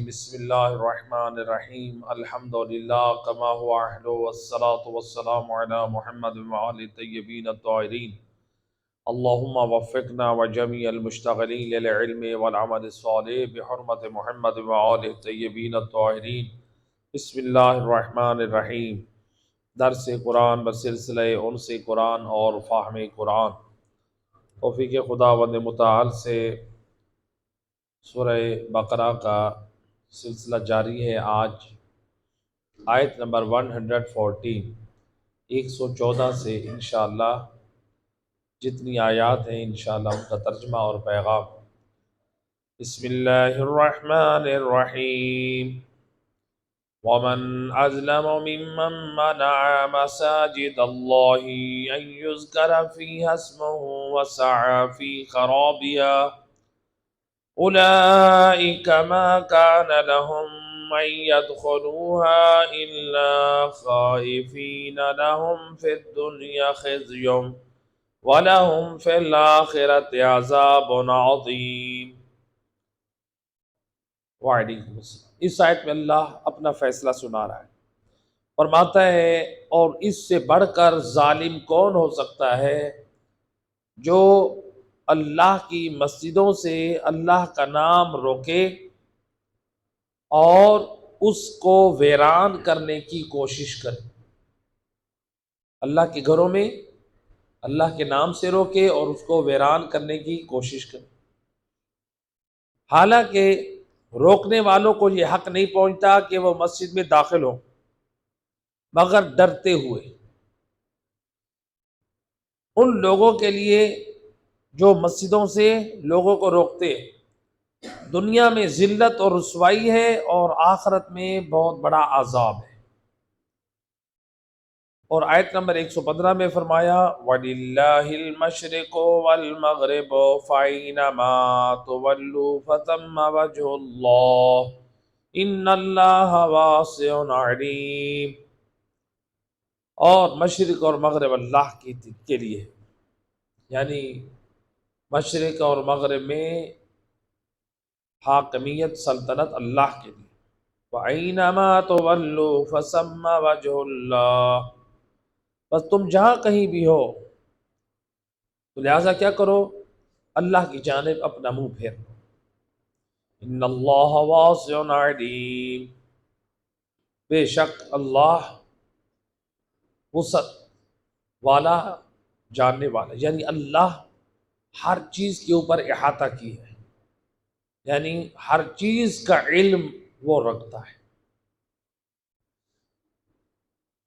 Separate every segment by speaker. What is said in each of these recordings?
Speaker 1: بسم اللہ الرحمن الرحیم الحمد للہ کما هو اہل والصلاة والسلام علی محمد وآل الطیبین الطاہرین اللہم وفقنا وجمیع المشتغلین للعلم والعمل الصالح بحرمت محمد وآل الطیبین الطاہرین بسم اللہ الرحمن الرحیم درس قرآن بسلسلہ انس قرآن اور فہم قرآن توفیق خداوند متعال سے سورہ بقرہ کا سلسلہ جاری ہے۔ آج آیت نمبر 114 114 سے انشاءاللہ جتنی آیات ہیں انشاءاللہ ان کا ترجمہ اور پیغام۔ بسم اللہ الرحمن الرحیم ومن أظلم ممن منع مساجد الله أن يذكر فيها اسمه وسعى في خرابها أولئك ما كان لهم أن يدخلوها إلا خائفين لهم في الدنيا خزي ولهم في الآخرة عذاب عظيم۔ وعلیکم السلام۔ اس آیت میں اللہ اپنا فیصلہ سنا رہا ہے، فرماتا ہے اور اس سے بڑھ کر ظالم کون ہو سکتا ہے جو اللہ کی مسجدوں سے اللہ کا نام روکے اور اس کو ویران کرنے کی کوشش کرے۔ اللہ کے گھروں میں اللہ کے نام سے روکے اور اس کو ویران کرنے کی کوشش کرے، حالانکہ روکنے والوں کو یہ حق نہیں پہنچتا کہ وہ مسجد میں داخل ہوں مگر ڈرتے ہوئے۔ ان لوگوں کے لیے جو مسجدوں سے لوگوں کو روکتے دنیا میں ذلت اور رسوائی ہے اور آخرت میں بہت بڑا عذاب ہے۔ اور آیت نمبر 115 میں فرمایا وَلِلَّهِ الْمَشْرِقُ وَالْمَغْرِبُ فَأَيْنَمَا تُوَلُّوا فَثَمَّ وَجْهُ اللَّهِ إِنَّ اللَّهَ وَاسِعٌ عَلِيمٌ۔ اور مشرق اور مغرب اللہ کے لیے، یعنی مشرق اور مغرب میں حاکمیت سلطنت اللہ کے لیے۔ وَأَيْنَمَا تُوَلُّوا فَثَمَّ وَجْهُ اللَّهِ، بس تم جہاں کہیں بھی ہو تو لہٰذا کیا کرو، اللہ کی جانب اپنا منہ پھیر لو۔ ان اللہ واسع علیم، بے شک اللہ وسعت والا، جاننے والا، یعنی اللہ ہر چیز کے اوپر احاطہ کی ہے، یعنی ہر چیز کا علم وہ رکھتا ہے۔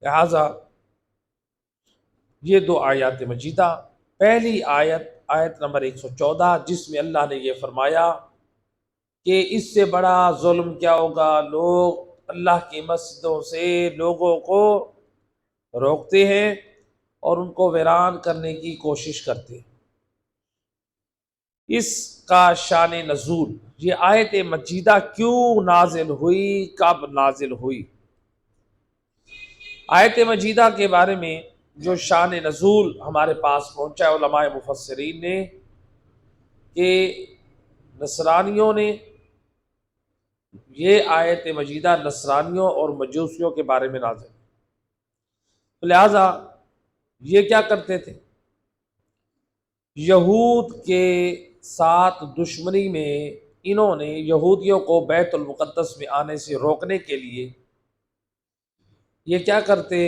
Speaker 1: لہذا یہ دو آیات مجیدہ، پہلی آیت نمبر 114 جس میں اللہ نے یہ فرمایا کہ اس سے بڑا ظلم کیا ہوگا، لوگ اللہ کی مسجدوں سے لوگوں کو روکتے ہیں اور ان کو ویران کرنے کی کوشش کرتے ہیں۔ اس کا شان نزول، یہ آیت مجیدہ کیوں نازل ہوئی، کب نازل ہوئی؟ آیت مجیدہ کے بارے میں جو شان نزول ہمارے پاس پہنچا ہے علماء مفسرین نے کہ نصرانیوں نے یہ آیت مجیدہ نصرانیوں اور مجوسیوں کے بارے میں نازل، تو لہٰذا یہ کیا کرتے تھے، یہود کے ساتھ دشمنی میں انہوں نے یہودیوں کو بیت المقدس میں آنے سے روکنے کے لیے یہ کیا کرتے،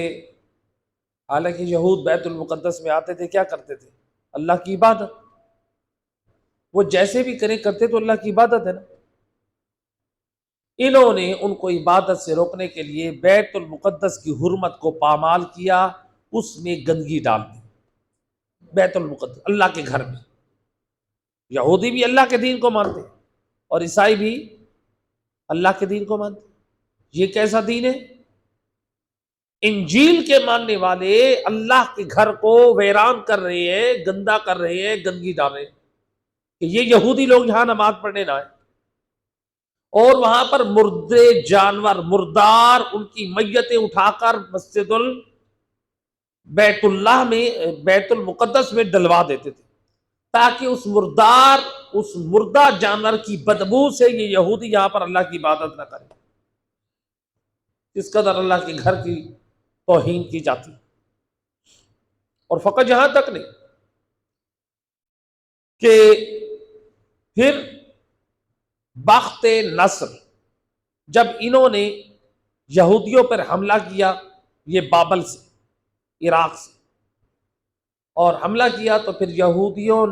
Speaker 1: حالانکہ یہود بیت المقدس میں آتے تھے، کیا کرتے تھے، اللہ کی عبادت، وہ جیسے بھی کرتے تو اللہ کی عبادت ہے نا۔ انہوں نے ان کو عبادت سے روکنے کے لیے بیت المقدس کی حرمت کو پامال کیا، اس میں گندگی ڈال دی۔ بیت المقدس اللہ کے گھر میں، یہودی بھی اللہ کے دین کو مانتے اور عیسائی بھی اللہ کے دین کو مانتے۔ یہ کیسا دین ہے؟ انجیل کے ماننے والے اللہ کے گھر کو ویران کر رہے ہیں، گندا کر رہے ہیں، گندگی ڈال رہے ہیں کہ یہ یہودی لوگ یہاں نماز پڑھنے نہ آئے، اور وہاں پر مردے جانور، مردار، ان کی میتیں اٹھا کر بیت اللہ میں، بیت المقدس میں ڈلوا دیتے تھے تاکہ اس مردار اس مردہ جانور کی بدبو سے یہ یہودی یہاں پر اللہ کی عبادت نہ کرے. اس قدر اللہ کے گھر کی توہین کی جاتی. اور فقط یہاں تک نہیں کہ پھر بخت نصر جب انہوں نے یہودیوں پر حملہ کیا، یہ بابل سے، عراق سے، اور حملہ کیا تو پھر یہودیوں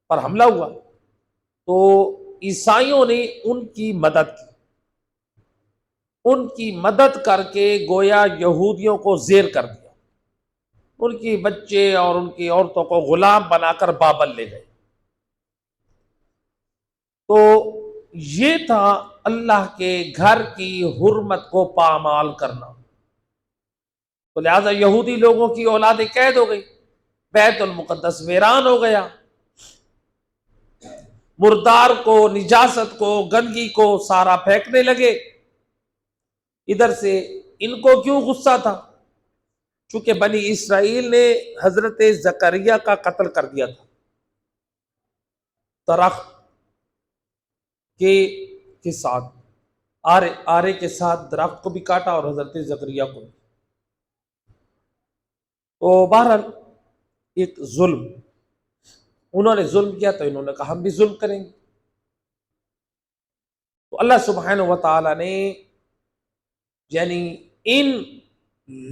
Speaker 1: پر حملہ ہوا تو عیسائیوں نے ان کی مدد کی، ان کی مدد کر کے گویا یہودیوں کو زیر کر دیا، ان کی بچے اور ان کی عورتوں کو غلام بنا کر بابل لے گئے. تو یہ تھا اللہ کے گھر کی حرمت کو پامال کرنا. تو لہذا یہودی لوگوں کی اولادیں قید ہو گئی، بیت المقدس ویران ہو گیا، مردار کو، نجاست کو، گندگی کو سارا پھینکنے لگے. ادھر سے ان کو کیوں غصہ تھا؟ چونکہ بنی اسرائیل نے حضرت زکریا کا قتل کر دیا تھا، درخت کے ساتھ، آرے کے ساتھ درخت کو بھی کاٹا اور حضرت زکریا کو بھی. تو بہرحال ایک ظلم، انہوں نے ظلم کیا تو انہوں نے کہا ہم بھی ظلم کریں گے. تو اللہ سبحانہ و تعالی نے یعنی ان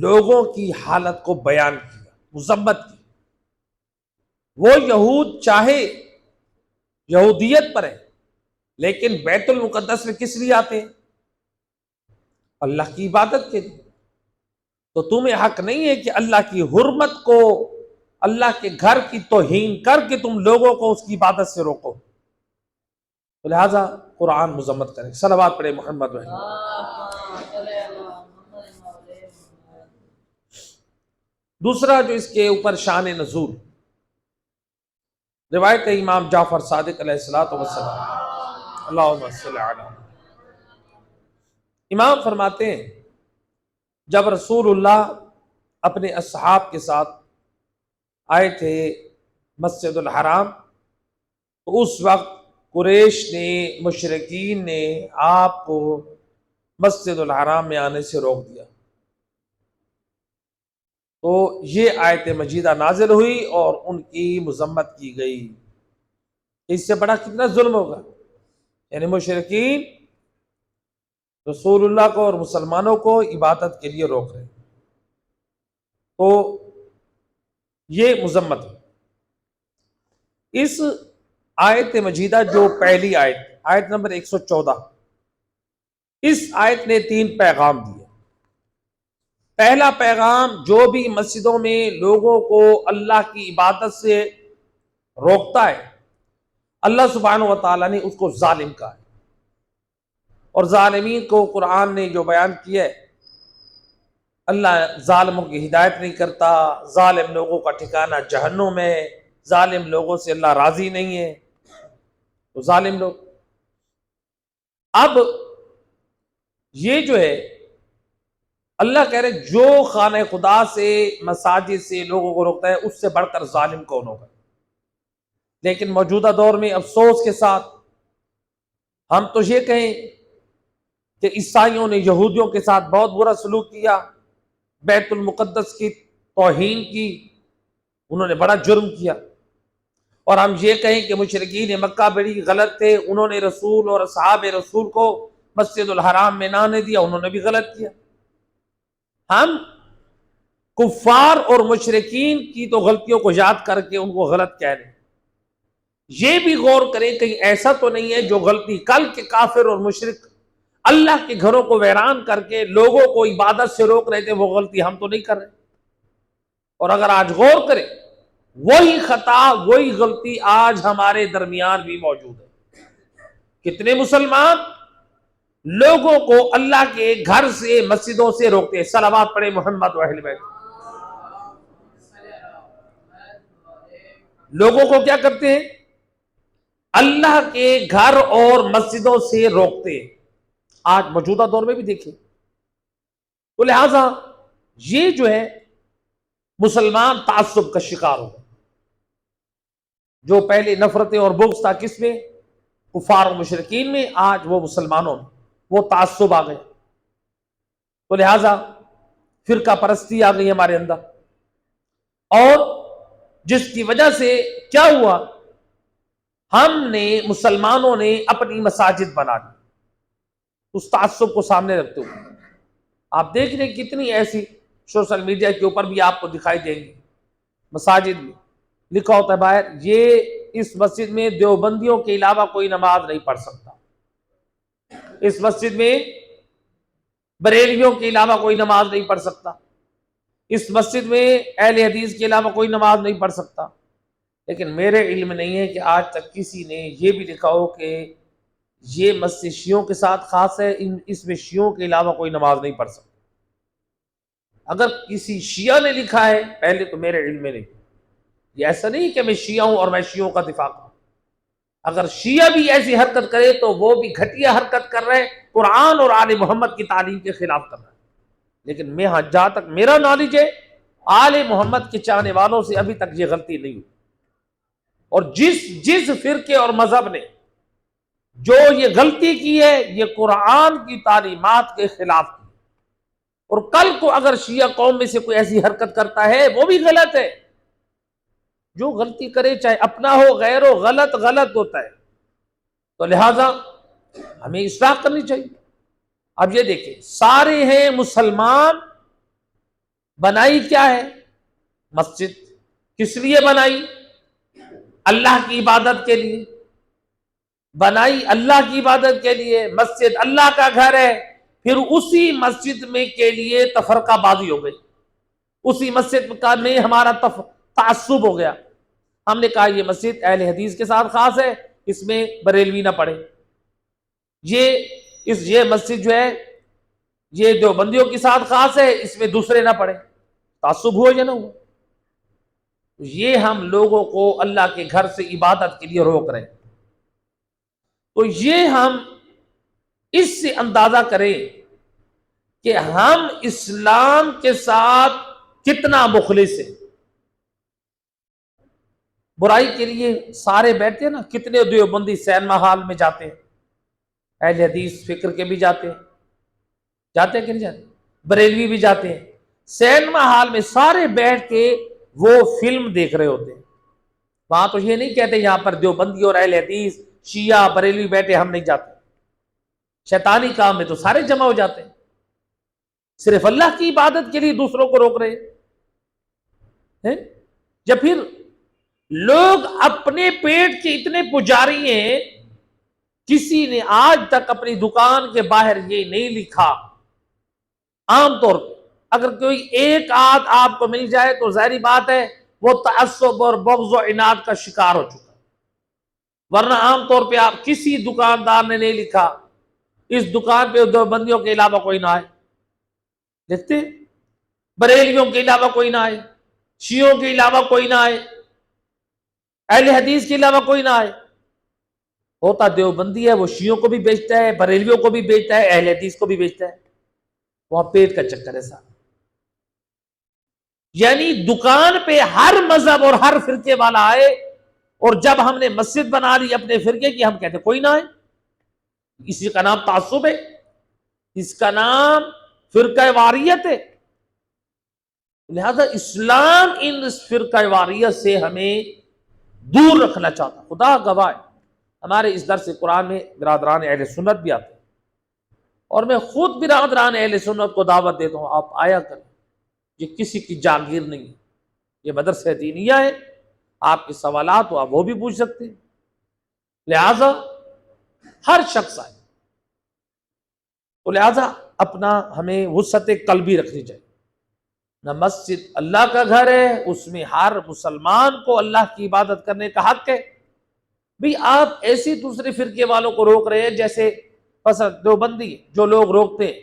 Speaker 1: لوگوں کی حالت کو بیان کیا، مذمت کی. وہ یہود چاہے یہودیت پر ہے لیکن بیت المقدس میں کس لیے آتے ہیں؟ اللہ کی عبادت کے لیے. تو تمہیں حق نہیں ہے کہ اللہ کی حرمت کو، اللہ کے گھر کی توہین کر کے تم لوگوں کو اس کی عبادت سے روکو. تو لہذا قرآن مذمت کرے. صلوات پڑھے محمد رحمہ. دوسرا جو اس کے اوپر شان نزول، روایت ہے امام جعفر صادق علیہ الصلوۃ والسلام، اللہم صل علی. امام فرماتے ہیں جب رسول اللہ اپنے اصحاب کے ساتھ آئے تھے مسجد الحرام تو اس وقت قریش نے، مشرکین نے آپ کو مسجد الحرام میں آنے سے روک دیا. تو یہ آیت مجیدہ نازل ہوئی اور ان کی مذمت کی گئی. اس سے بڑا کتنا ظلم ہوگا؟ یعنی مشرکین رسول اللہ کو اور مسلمانوں کو عبادت کے لیے روک رہے. تو یہ مذمت ہے. اس آیت مجیدہ جو پہلی آیت نمبر 114، اس آیت نے 3 پیغام دیے. پہلا پیغام، جو بھی مسجدوں میں لوگوں کو اللہ کی عبادت سے روکتا ہے اللہ سبحانہ و تعالیٰ نے اس کو ظالم کہا ہے. اور ظالمین کو قرآن نے جو بیان کیا ہے، اللہ ظالموں کی ہدایت نہیں کرتا، ظالم لوگوں کا ٹھکانہ جہنم ہے، ظالم لوگوں سے اللہ راضی نہیں ہے. تو ظالم لوگ، اب یہ جو ہے اللہ کہہ رہے جو خانہ خدا سے، مساجد سے لوگوں کو روکتا ہے اس سے بڑھ کر ظالم کون ہوگا. لیکن موجودہ دور میں افسوس کے ساتھ ہم تو یہ کہیں کہ عیسائیوں نے یہودیوں کے ساتھ بہت برا سلوک کیا، بیت المقدس کی توہین کی، انہوں نے بڑا جرم کیا. اور ہم یہ کہیں کہ مشرکین مکہ بڑی غلط تھے، انہوں نے رسول اور اصحاب رسول کو مسجد الحرام میں نہ آنے دیا، انہوں نے بھی غلط کیا. ہم کفار اور مشرکین کی تو غلطیوں کو یاد کر کے ان کو غلط کہہ رہے ہیں. یہ بھی غور کریں کہیں ایسا تو نہیں ہے جو غلطی کل کے کافر اور مشرک اللہ کے گھروں کو ویران کر کے لوگوں کو عبادت سے روک رہے تھے، وہ غلطی ہم تو نہیں کر رہے. اور اگر آج غور کریں وہی خطا، وہی غلطی آج ہمارے درمیان بھی موجود ہے. کتنے مسلمان لوگوں کو اللہ کے گھر سے، مسجدوں سے روکتے ہیں. صلوات پڑھے محمد و اہل بیت. لوگوں کو کیا کرتے ہیں؟ اللہ کے گھر اور مسجدوں سے روکتے ہیں. آج موجودہ دور میں بھی دیکھیں. تو لہذا یہ جو ہے مسلمان تعصب کا شکار ہو. جو پہلے نفرتیں اور بغض تھا کس میں؟ کفار و مشرکین میں، آج وہ مسلمانوں میں، وہ تعصب آ گئے، تو لہذا فرقہ پرستی آ گئی ہمارے اندر، اور جس کی وجہ سے کیا ہوا، ہم نے مسلمانوں نے اپنی مساجد بنا لی اس تعصب کو سامنے رکھتے ہوئے۔ آپ دیکھ رہے کتنی ایسی سوشل میڈیا کے اوپر بھی آپ کو دکھائی دیں گی، مساجد میں لکھا ہوتا ہے باہر، یہ اس مسجد میں دیوبندیوں کے علاوہ کوئی نماز نہیں پڑھ سکتا، اس مسجد میں بریلویوں کے علاوہ کوئی نماز نہیں پڑھ سکتا، اس مسجد میں اہل حدیث کے علاوہ کوئی نماز نہیں پڑھ سکتا۔ لیکن میرے علم نہیں ہے کہ آج تک کسی نے یہ بھی لکھا ہو کہ یہ مسجد شیعوں کے ساتھ خاص ہے، اس میں شیعوں کے علاوہ کوئی نماز نہیں پڑھ سکتا۔ اگر کسی شیعہ نے لکھا ہے پہلے تو میرے علم میں نہیں، یہ ایسا نہیں کہ میں شیعہ ہوں اور میں شیعوں کا دفاع کروں، اگر شیعہ بھی ایسی حرکت کرے تو وہ بھی گھٹیا حرکت کر رہے، قرآن اور آل محمد کی تعلیم کے خلاف کر رہے۔ لیکن میں جہاں تک میرا نالج ہے، آل محمد کے چاہنے والوں سے ابھی تک یہ غلطی نہیں ہوئی، اور جس فرقے اور مذہب نے جو یہ غلطی کی ہے یہ قرآن کی تعلیمات کے خلاف کی، اور کل کو اگر شیعہ قوم میں سے کوئی ایسی حرکت کرتا ہے وہ بھی غلط ہے، جو غلطی کرے چاہے اپنا ہو غیر ہو، غلط غلط ہوتا ہے، تو لہذا ہمیں اصلاح کرنی چاہیے۔ اب یہ دیکھیں، سارے ہیں مسلمان، بنائی کیا ہے مسجد؟ کس لیے بنائی؟ اللہ کی عبادت کے لیے بنائی، اللہ کی عبادت کے لیے، مسجد اللہ کا گھر ہے، پھر اسی مسجد میں کے لیے تفرقہ بازی ہو گئی، اسی مسجد کا میں ہمارا تعصب ہو گیا، ہم نے کہا یہ مسجد اہل حدیث کے ساتھ خاص ہے، اس میں بریلوی نہ پڑھے، یہ مسجد جو ہے یہ دیوبندیوں کے ساتھ خاص ہے، اس میں دوسرے نہ پڑھے، تعصب ہوا یا نہ ہوا؟ یہ ہم لوگوں کو اللہ کے گھر سے عبادت کے لیے روک رہے ہیں، تو یہ ہم اس سے اندازہ کریں کہ ہم اسلام کے ساتھ کتنا مخلص ہیں۔ برائی کے لیے سارے بیٹھتے ہیں نا، کتنے دیوبندی سینما ہال میں جاتے ہیں، اہل حدیث فکر کے بھی جاتے ہیں کہ نہیں جاتے، بریلوی بھی جاتے ہیں، سینما ہال میں سارے بیٹھ کے وہ فلم دیکھ رہے ہوتے ہیں، وہاں تو یہ نہیں کہتے یہاں پر دیوبندی اور اہل حدیث شیعہ بریلوی بیٹھے، ہم نہیں جاتے، شیطانی کام میں تو سارے جمع ہو جاتے ہیں، صرف اللہ کی عبادت کے لیے دوسروں کو روک رہے ہیں۔ جب پھر لوگ اپنے پیٹ کے اتنے پجاری ہیں، کسی نے آج تک اپنی دکان کے باہر یہ نہیں لکھا، عام طور پہ اگر کوئی ایک آدھ آپ کو مل جائے تو ظاہری بات ہے وہ تعصب اور بغض و عناد کا شکار ہو چکا، ورنہ عام طور پہ آپ کسی دکاندار نے نہیں لکھا اس دکان پہ دیوبندیوں کے علاوہ کوئی نہ آئے، دیکھتے بریلویوں کے علاوہ کوئی نہ آئے، شیعوں کے علاوہ کوئی نہ آئے، اہل حدیث کے علاوہ کوئی نہ آئے، ہوتا دیوبندی ہے وہ شیعوں کو بھی بیچتا ہے، بریلویوں کو بھی بیچتا ہے، اہل حدیث کو بھی بیچتا ہے، وہاں پیٹ کا چکر ہے صاحب، یعنی دکان پہ ہر مذہب اور ہر فرقے والا آئے، اور جب ہم نے مسجد بنا لی اپنے فرقے کی، ہم کہتے کوئی نہ آئے، اسی کا نام تعصب ہے، اس کا نام فرقہ واریت ہے۔ لہذا اسلام ان فرقہ واریت سے ہمیں دور رکھنا چاہتا، خدا گواہ ہے ہمارے اس درس قرآن میں برادران اہل سنت بھی آتے ہیں، اور میں خود برادران اہل سنت کو دعوت دیتا ہوں آپ آیا کریں، یہ کسی کی جاگیر نہیں ہے، یہ مدرسہ دینیہ ہے، آپ کے سوالات ہو آپ وہ بھی پوچھ سکتے ہیں، لہذا ہر شخص آئے، تو لہذا اپنا ہمیں وسعت قلبی رکھنی چاہیے، نہ مسجد اللہ کا گھر ہے، اس میں ہر مسلمان کو اللہ کی عبادت کرنے کا حق ہے، بھی آپ ایسی دوسرے فرقے والوں کو روک رہے ہیں، جیسے دیوبندی جو لوگ روکتے ہیں،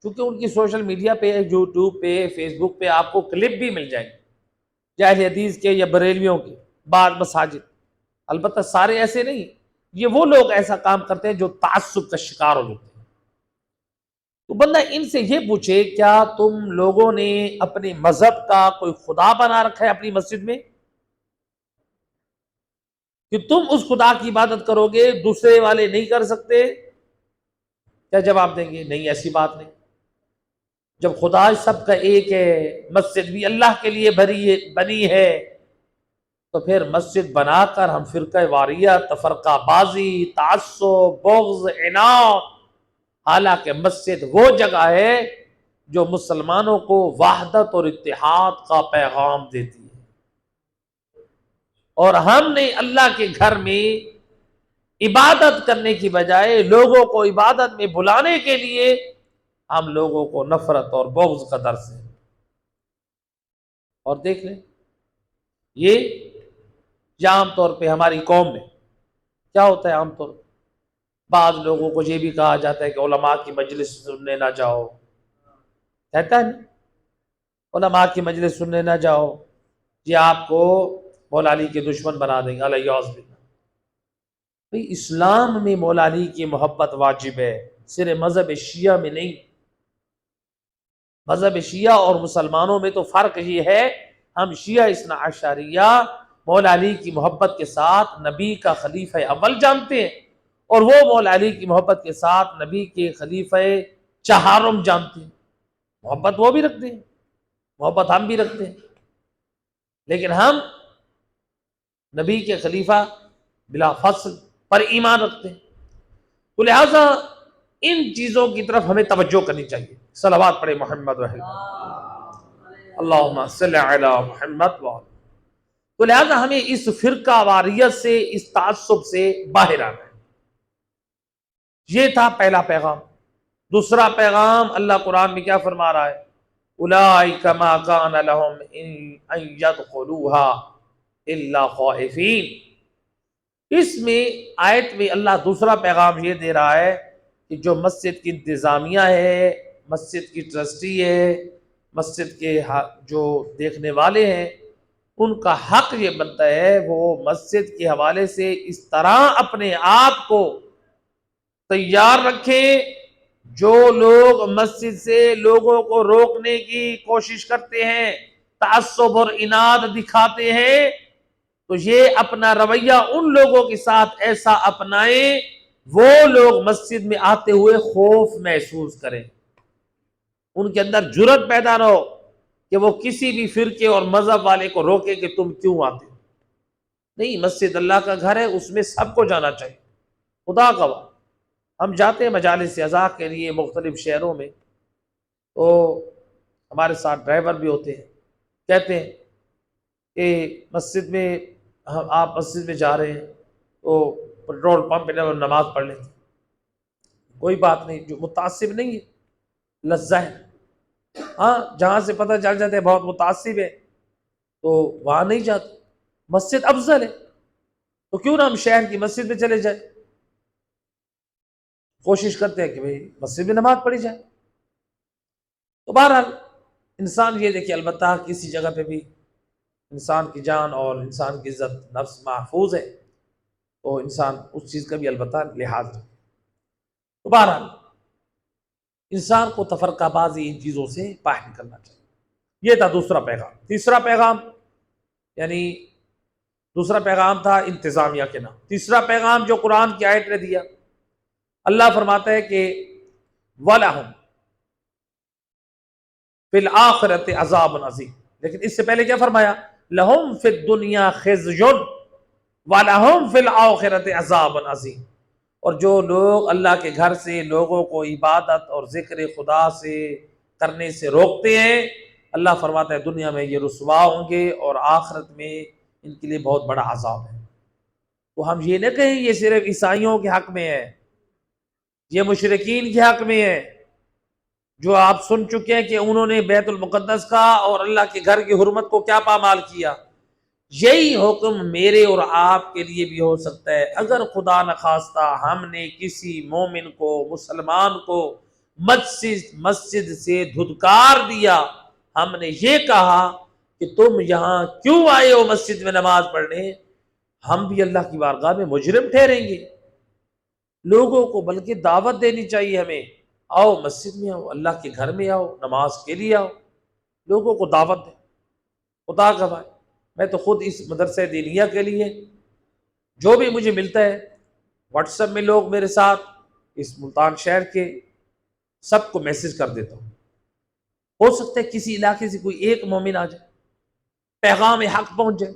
Speaker 1: کیونکہ ان کی سوشل میڈیا پہ یوٹیوب پہ فیس بک پہ آپ کو کلپ بھی مل جائیں گے، یا اہل حدیث کے یا بریلویوں کے بعض مساجد، البتہ سارے ایسے نہیں، یہ وہ لوگ ایسا کام کرتے ہیں جو تعصب کا شکار ہو جاتے ہیں، تو بندہ ان سے یہ پوچھے کیا تم لوگوں نے اپنے مذہب کا کوئی خدا بنا رکھا ہے اپنی مسجد میں؟ کہ تم اس خدا کی عبادت کرو گے، دوسرے والے نہیں کر سکتے؟ کیا جواب دیں گے؟ نہیں، ایسی بات نہیں۔ جب خدا سب کا ایک ہے، مسجد بھی اللہ کے لیے بنی ہے، تو پھر مسجد بنا کر ہم فرقہ واریت، تفرقہ بازی، تعصب، بغض، عناد، حالانکہ مسجد وہ جگہ ہے جو مسلمانوں کو وحدت اور اتحاد کا پیغام دیتی ہے، اور ہم نے اللہ کے گھر میں عبادت کرنے کی بجائے لوگوں کو عبادت میں بلانے کے لیے ہم لوگوں کو نفرت اور بغض کا درس ہے۔ اور دیکھ لیں، یہ عام طور پہ ہماری قوم میں کیا ہوتا ہے۔ عام طور پہ بعض لوگوں کو یہ بھی کہا جاتا ہے کہ علماء کی مجلس سننے نہ جاؤ، کہتا ہے نا، علماء کی مجلس سننے نہ جاؤ، یہ آپ کو مولا علی کے دشمن بنا دیں گے، علیہ باللہ۔ بھئی اسلام میں مولا علی کی محبت واجب ہے، صرف مذہب شیعہ میں نہیں۔ مذہب شیعہ اور مسلمانوں میں تو فرق یہ ہے، ہم شیعہ اثنا عشریہ مولا علی کی محبت کے ساتھ نبی کا خلیفہ اول جانتے ہیں، اور وہ مولا علی کی محبت کے ساتھ نبی کے خلیفہ چہارم جانتے ہیں۔ محبت وہ بھی رکھتے ہیں، محبت ہم بھی رکھتے ہیں، لیکن ہم نبی کے خلیفہ بلا فصل پر ایمان رکھتے ہیں۔ تو لہٰذا ان چیزوں کی طرف ہمیں توجہ کرنی چاہیے۔ صلوات پڑھے محمد وحید، اللہم صلی علی محمد وآلہ۔ تو لہٰذا ہمیں اس فرقہ واریت سے، اس تعصب سے باہر آنا ہے۔ یہ تھا پہلا پیغام۔ دوسرا پیغام اللہ قرآن میں کیا فرما رہا ہے؟ اولئک ما کان لہم ان یدخلوها الا خائفین۔ اس میں آیت میں اللہ دوسرا پیغام یہ دے رہا ہے کہ جو مسجد کی انتظامیہ ہے، مسجد کی ٹرسٹی ہے، مسجد کے جو دیکھنے والے ہیں، ان کا حق یہ بنتا ہے وہ مسجد کے حوالے سے اس طرح اپنے آپ کو تیار رکھیں، جو لوگ مسجد سے لوگوں کو روکنے کی کوشش کرتے ہیں، تعصب اور عناد دکھاتے ہیں، تو یہ اپنا رویہ ان لوگوں کے ساتھ ایسا اپنائیں وہ لوگ مسجد میں آتے ہوئے خوف محسوس کریں، ان کے اندر جرأت پیدا نہ ہو کہ وہ کسی بھی فرقے اور مذہب والے کو روکے کہ تم کیوں آتے ہو۔ نہیں، مسجد اللہ کا گھر ہے، اس میں سب کو جانا چاہیے۔ خدا گواہ، ہم جاتے ہیں مجالس اعزاز کے لیے مختلف شہروں میں، تو ہمارے ساتھ ڈرائیور بھی ہوتے ہیں، کہتے ہیں کہ مسجد میں آپ مسجد میں جا رہے ہیں تو پیٹرول پمپ پہ نماز پڑھ لیں۔ کوئی بات نہیں، جو متعصب نہیں ہے، لذہ ہے، ہاں جہاں سے پتہ چل جاتے ہیں بہت متعصب ہے تو وہاں نہیں جاتے۔ مسجد افضل ہے تو کیوں نہ ہم شہر کی مسجد میں چلے جائیں، کوشش کرتے ہیں کہ بھئی مسجد میں نماز پڑھی جائے۔ تو بہرحال انسان یہ دیکھے، البتہ کسی جگہ پہ بھی انسان کی جان اور انسان کی عزت نفس محفوظ ہے تو انسان اس چیز کا بھی البتہ لحاظ رکھے۔ تو بہرحال انسان کو تفرقہ بازی ان چیزوں سے باہر نکلنا چاہیے۔ یہ تھا دوسرا پیغام۔ تیسرا پیغام، یعنی دوسرا پیغام تھا انتظامیہ کے نام۔ تیسرا پیغام جو قرآن کی آیت نے دیا، اللہ فرماتا ہے کہ وَلَهُمْ فِي الْآخِرَةِ عَذَابٌ عَظِيمٌ، لیکن اس سے پہلے کیا فرمایا؟ لَهُمْ فِي الدُّنْيَا خِزْيٌ وَلَهُمْ فِي الْآخِرَةِ عَذَابٌ عَظِيمٌ۔ اور جو لوگ اللہ کے گھر سے لوگوں کو عبادت اور ذکر خدا سے کرنے سے روکتے ہیں، اللہ فرماتا ہے دنیا میں یہ رسوا ہوں گے اور آخرت میں ان کے لیے بہت بڑا عذاب ہے۔ تو ہم یہ نہ کہیں یہ صرف عیسائیوں کے حق میں ہے، یہ مشرکین کے حق میں ہے، جو آپ سن چکے ہیں کہ انہوں نے بیت المقدس کا اور اللہ کے گھر کی حرمت کو کیا پامال کیا۔ یہی حکم میرے اور آپ کے لیے بھی ہو سکتا ہے۔ اگر خدا نخواستہ ہم نے کسی مومن کو، مسلمان کو مسجد سے دھتکار دیا، ہم نے یہ کہا کہ تم یہاں کیوں آئے ہو مسجد میں نماز پڑھنے، ہم بھی اللہ کی بارگاہ میں مجرم ٹھہریں گے۔ لوگوں کو بلکہ دعوت دینی چاہیے ہمیں، آؤ مسجد میں آؤ، اللہ کے گھر میں آؤ، نماز کے لیے آؤ، لوگوں کو دعوت دیں۔ خدا گواہ، میں تو خود اس مدرسہ دینیہ کے لیے جو بھی مجھے ملتا ہے واٹس ایپ میں لوگ میرے ساتھ اس ملتان شہر کے سب کو میسج کر دیتا ہوں. ہو سکتا ہے کسی علاقے سے کوئی ایک مومن آ جائے، پیغام حق پہنچ جائے،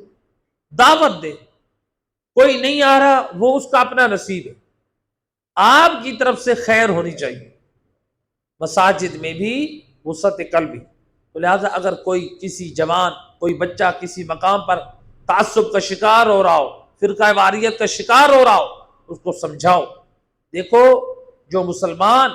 Speaker 1: دعوت دے. کوئی نہیں آ رہا وہ اس کا اپنا نصیب ہے. آپ کی طرف سے خیر ہونی چاہیے. مساجد میں بھی وسعت قلبی. تو لہٰذا اگر کوئی کسی جوان، کوئی بچہ کسی مقام پر تعصب کا شکار ہو رہا ہو، فرقہ واریت کا شکار ہو رہا ہو، اس کو سمجھاؤ. دیکھو جو مسلمان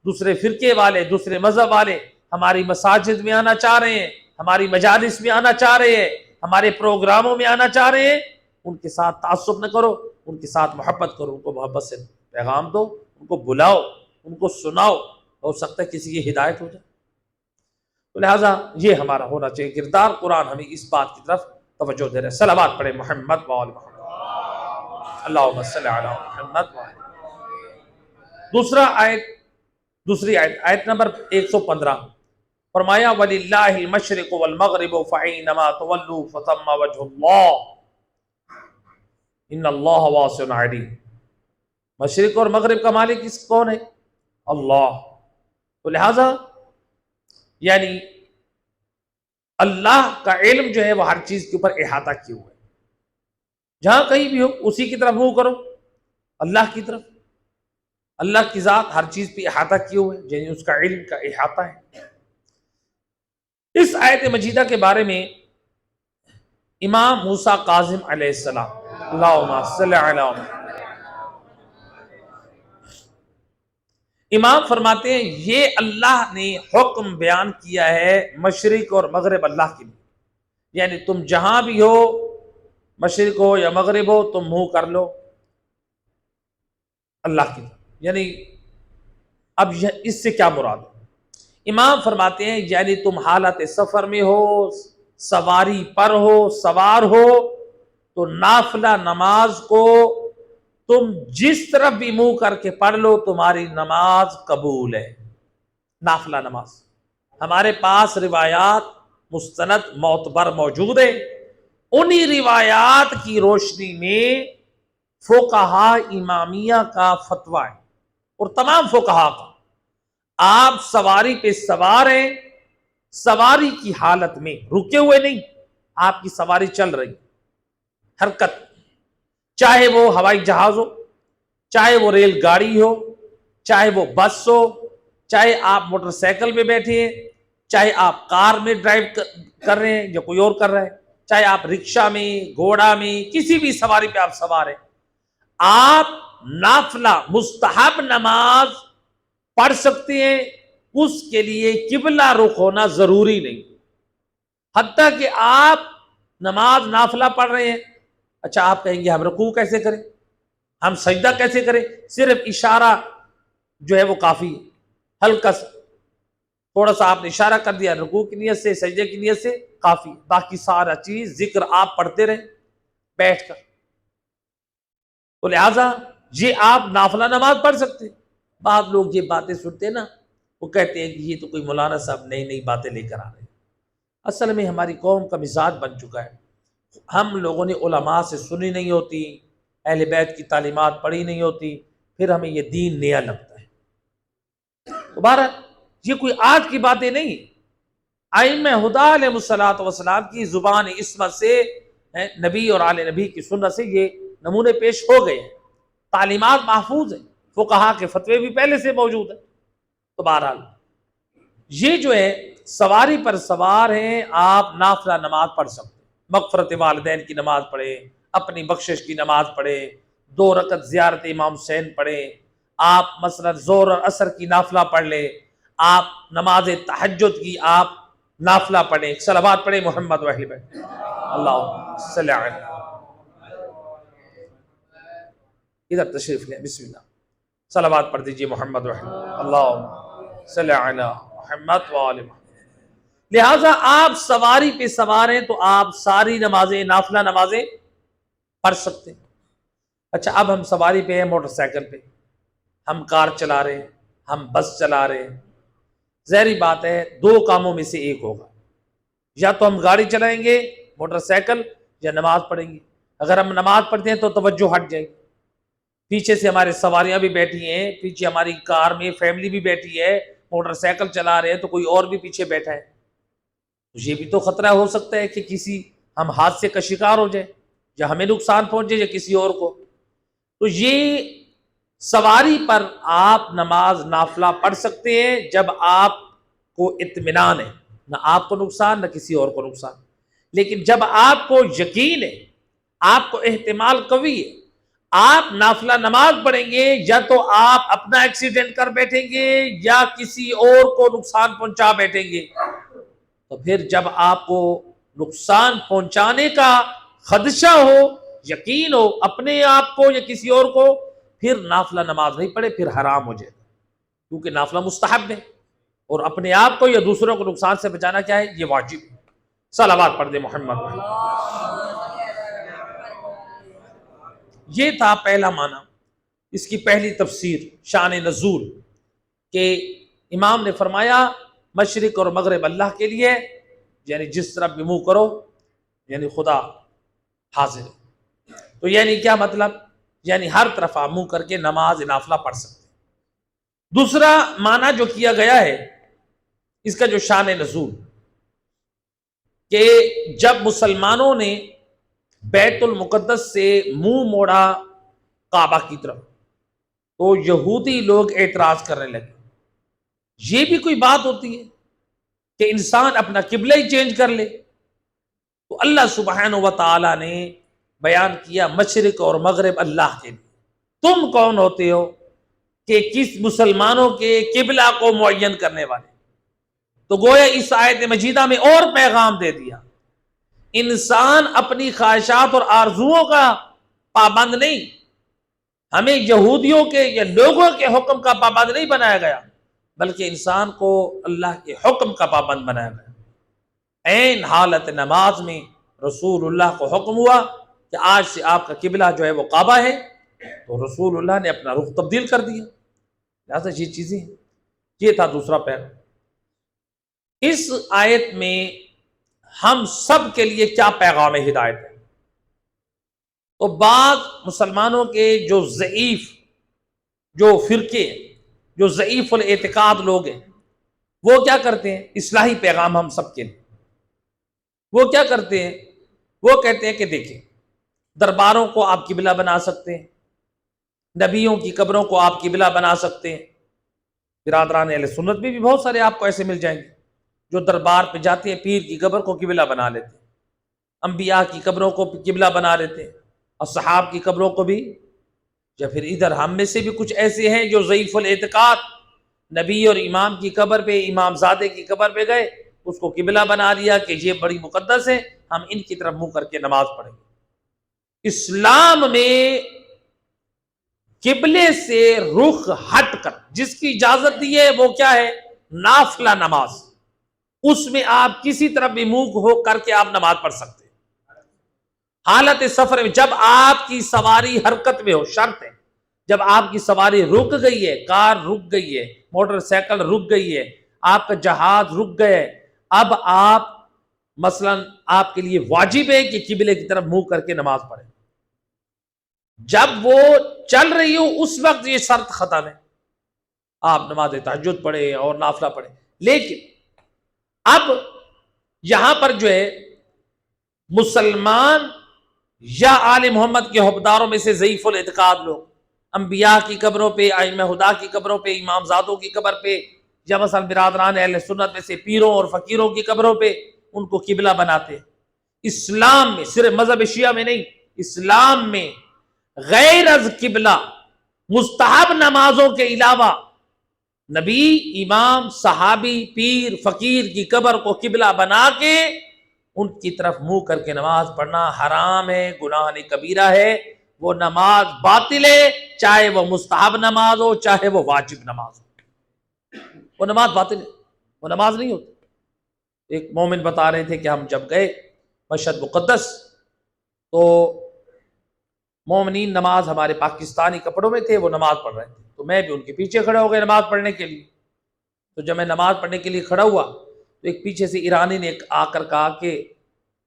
Speaker 1: دوسرے فرقے والے، دوسرے مذہب والے ہماری مساجد میں آنا چاہ رہے ہیں، ہماری مجالس میں آنا چاہ رہے ہیں، ہمارے پروگراموں میں آنا چاہ رہے ہیں، ان کے ساتھ تعصب نہ کرو، ان کے ساتھ محبت کرو، ان کو محبت سے پیغام دو، ان کو بلاؤ، ان کو سناؤ. ہو سکتا ہے کسی کی ہدایت ہو جائے. تو لہٰذا یہ ہمارا ہونا چاہیے کردار. قرآن ہمیں اس بات کی طرف توجہ دے رہے ہیں. صلوات پڑھے محمد و آل محمد. اللہم صلی علی محمد و آل. دوسری آیت نمبر 115 فرمایا وَلِلَّهِ الْمَشْرِقُ وَالْمَغْرِبُ فَأَيْنَمَا تُوَلُّوا فَثَمَّ وَجْهُ اللَّهِ إِنَّ اللَّهَ وَاسِعٌ عَلِيمٌ. مشرق اور مغرب کا مالک کون ہے؟ اللہ. تو لہذا یعنی اللہ کا علم جو ہے وہ ہر چیز کے اوپر احاطہ کیے ہوئے. جہاں کہیں بھی ہو اسی کی طرف منہ کرو، اللہ کی طرف. اللہ کی ذات ہر چیز پہ احاطہ کیے ہوئے، یعنی اس کا علم کا احاطہ ہے. اس آیت مجیدہ کے بارے میں امام موسیٰ کاظم علیہ السلام، اللہم صلی علی محمد، امام فرماتے ہیں یہ اللہ نے حکم بیان کیا ہے مشرق اور مغرب اللہ کے لیے. یعنی تم جہاں بھی ہو، مشرق ہو یا مغرب ہو، تم منہ کر لو اللہ کی. یعنی اب اس سے کیا مراد ہے؟ امام فرماتے ہیں یعنی تم حالت سفر میں ہو، سواری پر ہو، سوار ہو، تو نافلہ نماز کو تم جس طرف بھی منہ کر کے پڑھ لو تمہاری نماز قبول ہے. نافلہ نماز ہمارے پاس روایات مستند معتبر موجود ہیں. انہی روایات کی روشنی میں فقہاء امامیہ کا فتویٰ ہے اور تمام فقہاء کا. آپ سواری پہ سوار ہیں، سواری کی حالت میں رکے ہوئے نہیں، آپ کی سواری چل رہی، حرکت، چاہے وہ ہوائی جہاز ہو، چاہے وہ ریل گاڑی ہو، چاہے وہ بس ہو، چاہے آپ موٹر سائیکل میں بیٹھے ہیں، چاہے آپ کار میں ڈرائیو کر رہے ہیں یا کوئی اور کر رہا ہے، چاہے آپ رکشہ میں، گھوڑا میں، کسی بھی سواری پہ آپ سوار ہیں، آپ نافلہ مستحب نماز پڑھ سکتے ہیں. اس کے لیے قبلہ رخ ہونا ضروری نہیں. حتیٰ کہ آپ نماز نافلہ پڑھ رہے ہیں، اچھا آپ کہیں گے ہم رکوع کیسے کریں، ہم سجدہ کیسے کریں؟ صرف اشارہ جو ہے وہ کافی ہے، ہلکا سا تھوڑا سا آپ نے اشارہ کر دیا رکوع کی نیت سے، سجدے کی نیت سے، کافی. باقی سارا چیز ذکر آپ پڑھتے رہیں بیٹھ کر. تو لہٰذا یہ آپ نافلہ نماز پڑھ سکتے ہیں. بعض لوگ یہ باتیں سنتے ہیں نا، وہ کہتے ہیں کہ یہ تو کوئی مولانا صاحب نئی نئی باتیں لے کر آ رہے ہیں. اصل میں ہماری قوم کا مزاج بن چکا ہے، ہم لوگوں نے علماء سے سنی نہیں ہوتی، اہل بیت کی تعلیمات پڑھی نہیں ہوتی، پھر ہمیں یہ دین نیا لگتا ہے. تو بہرحال یہ کوئی آج کی باتیں نہیں. ائمہ ہدیٰ علیہ الصلوۃ والسلام کی زبان عصمت سے، نبی اور آل نبی کی سنت سے یہ نمونے پیش ہو گئے ہیں، تعلیمات محفوظ ہیں، فقہا کے فتوے بھی پہلے سے موجود ہیں. تو بہرحال یہ جو ہے سواری پر سوار ہیں، آپ نافلہ نماز پڑھ سکتے ہیں. مغفرت والدین کی نماز پڑھیں، اپنی بخشش کی نماز پڑھیں، 2 رکعت زیارت امام حسین پڑھیں، آپ مثلا ظہر اور عصر کی نافلہ پڑھ لیں، آپ نماز تہجد کی آپ نافلہ پڑھیں. صلوات پڑھیں محمد و اہل بیت. اللہ صلی علیہ. ادھر تشریف لیں، بسم اللہ، صلوات پڑھ دیجئے محمد و اہل بیت. اللہ صلی علی محمد و آل محمد. لہٰذا آپ سواری پہ سوار ہیں تو آپ ساری نمازیں، نافلہ نمازیں پڑھ سکتے ہیں. اچھا اب ہم سواری پہ ہیں، موٹر سائیکل پہ، ہم کار چلا رہے ہیں، ہم بس چلا رہے ہیں، ظاہری بات ہے 2 کاموں میں سے ایک ہوگا، یا تو ہم گاڑی چلائیں گے موٹر سائیکل، یا نماز پڑھیں گے. اگر ہم نماز پڑھتے ہیں تو توجہ ہٹ جائے گی. پیچھے سے ہمارے سواریاں بھی بیٹھی ہیں، پیچھے ہماری کار میں فیملی بھی بیٹھی ہے، موٹر سائیکل چلا رہے ہیں تو کوئی اور بھی پیچھے بیٹھا ہے، تو یہ بھی تو خطرہ ہو سکتا ہے کہ کسی ہم حادثے کا شکار ہو جائے، یا ہمیں نقصان پہنچے یا کسی اور کو. تو یہ سواری پر آپ نماز نافلہ پڑھ سکتے ہیں جب آپ کو اطمینان ہے، نہ آپ کو نقصان نہ کسی اور کو نقصان. لیکن جب آپ کو یقین ہے، آپ کو احتمال قوی ہے، آپ نافلہ نماز پڑھیں گے یا تو آپ اپنا ایکسیڈنٹ کر بیٹھیں گے یا کسی اور کو نقصان پہنچا بیٹھیں گے، تو پھر جب آپ کو نقصان پہنچانے کا خدشہ ہو، یقین ہو اپنے آپ کو یا کسی اور کو، پھر نافلہ نماز نہیں پڑھے، پھر حرام ہو جائے، کیونکہ نافلہ مستحب ہے اور اپنے آپ کو یا دوسروں کو نقصان سے بچانا کیا ہے، یہ واجب ہے. صلوات پڑھ دے محمد پر. یہ تھا پہلا معنی، اس کی پہلی تفسیر شان نزول، کہ امام نے فرمایا مشرق اور مغرب اللہ کے لیے، یعنی جس طرف بھی منہ کرو یعنی خدا حاضر ہے. تو یعنی کیا مطلب، یعنی ہر طرف آپ منہ کر کے نماز نافلہ پڑھ سکتے. دوسرا معنی جو کیا گیا ہے اس کا جو شان نزول، کہ جب مسلمانوں نے بیت المقدس سے منہ موڑا کعبہ کی طرف تو یہودی لوگ اعتراض کرنے لگے. یہ بھی کوئی بات ہوتی ہے کہ انسان اپنا قبلہ ہی چینج کر لے؟ تو اللہ سبحانہ و تعالی نے بیان کیا مشرق اور مغرب اللہ کے لیے، تم کون ہوتے ہو کہ کس مسلمانوں کے قبلہ کو معین کرنے والے. تو گویا اس آیت مجیدہ میں اور پیغام دے دیا، انسان اپنی خواہشات اور آرزوؤں کا پابند نہیں، ہمیں یہودیوں کے یا لوگوں کے حکم کا پابند نہیں بنایا گیا، بلکہ انسان کو اللہ کے حکم کا پابند بنایا گیا. عین حالت نماز میں رسول اللہ کو حکم ہوا کہ آج سے آپ کا قبلہ جو ہے وہ کعبہ ہے، تو رسول اللہ نے اپنا رخ تبدیل کر دیا. لہٰذا یہ چیزیں ہیں. یہ تھا دوسرا پیغام. اس آیت میں ہم سب کے لیے کیا پیغام ہدایت ہے؟ تو بعض مسلمانوں کے جو ضعیف جو فرقے، جو ضعیف الاعتقاد لوگ ہیں، وہ کیا کرتے ہیں، اصلاحی پیغام ہم سب کے لیے، وہ کیا کرتے ہیں، وہ کہتے ہیں کہ دیکھیں درباروں کو آپ قبلہ بنا سکتے ہیں، نبیوں کی قبروں کو آپ قبلہ بنا سکتے ہیں. برادران اہل سنت میں بھی بہت سارے آپ کو ایسے مل جائیں گے جو دربار پہ جاتے ہیں، پیر کی قبر کو قبلہ بنا لیتے ہیں، انبیاء کی قبروں کو قبلہ بنا لیتے ہیں، اصحاب کی قبروں کو بھی. یا پھر ادھر ہم میں سے بھی کچھ ایسے ہیں جو ضعیف الاعتقاد، نبی اور امام کی قبر پہ، امام زادے کی قبر پہ گئے، اس کو قبلہ بنا لیا کہ یہ بڑی مقدس ہے، ہم ان کی طرف منہ کر کے نماز پڑھیں گے. اسلام میں قبلے سے رخ ہٹ کر جس کی اجازت دی ہے وہ کیا ہے، نافلہ نماز. اس میں آپ کسی طرف بھی منہ ہو کر کے آپ نماز پڑھ سکتے ہیں. حالت سفر میں جب آپ کی سواری حرکت میں ہو، شرط ہے جب آپ کی سواری رک گئی ہے، کار رک گئی ہے، موٹر سائیکل رک گئی ہے، آپ کا جہاز رک گئے، اب آپ مثلا آپ کے لیے واجب ہے کہ قبلے کی طرف منہ کر کے نماز پڑھیں. جب وہ چل رہی ہو اس وقت یہ شرط ختم ہے، آپ نماز تہجد پڑھیں اور نافلہ پڑھیں. لیکن اب یہاں پر جو ہے مسلمان یا آل محمد کے حکمداروں میں سے ضعیف الاعتقاد لوگ انبیاء کی قبروں پہ، ائمہ خدا کی قبروں پہ، امام زادوں کی قبر پہ، یا مثلا برادران اہل سنت میں سے پیروں اور فقیروں کی قبروں پہ ان کو قبلہ بناتے. اسلام میں صرف مذہب شیعہ میں نہیں، اسلام میں غیر از قبلہ مستحب نمازوں کے علاوہ نبی، امام، صحابی، پیر، فقیر کی قبر کو قبلہ بنا کے ان کی طرف منہ کر کے نماز پڑھنا حرام ہے، گناہ کبیرہ ہے. وہ نماز باطل ہے، چاہے وہ مستحب نماز ہو چاہے وہ واجب نماز ہو، وہ نماز باطل ہے، وہ نماز نہیں ہوتی. ایک مومن بتا رہے تھے کہ ہم جب گئے مشہد مقدس تو مومنین نماز ہمارے پاکستانی کپڑوں میں تھے، وہ نماز پڑھ رہے تھے، تو میں بھی ان کے پیچھے کھڑا ہو گیا نماز پڑھنے کے لیے. تو جب میں نماز پڑھنے کے لیے کھڑا ہوا تو ایک پیچھے سے ایرانی نے آ کر کہا کہ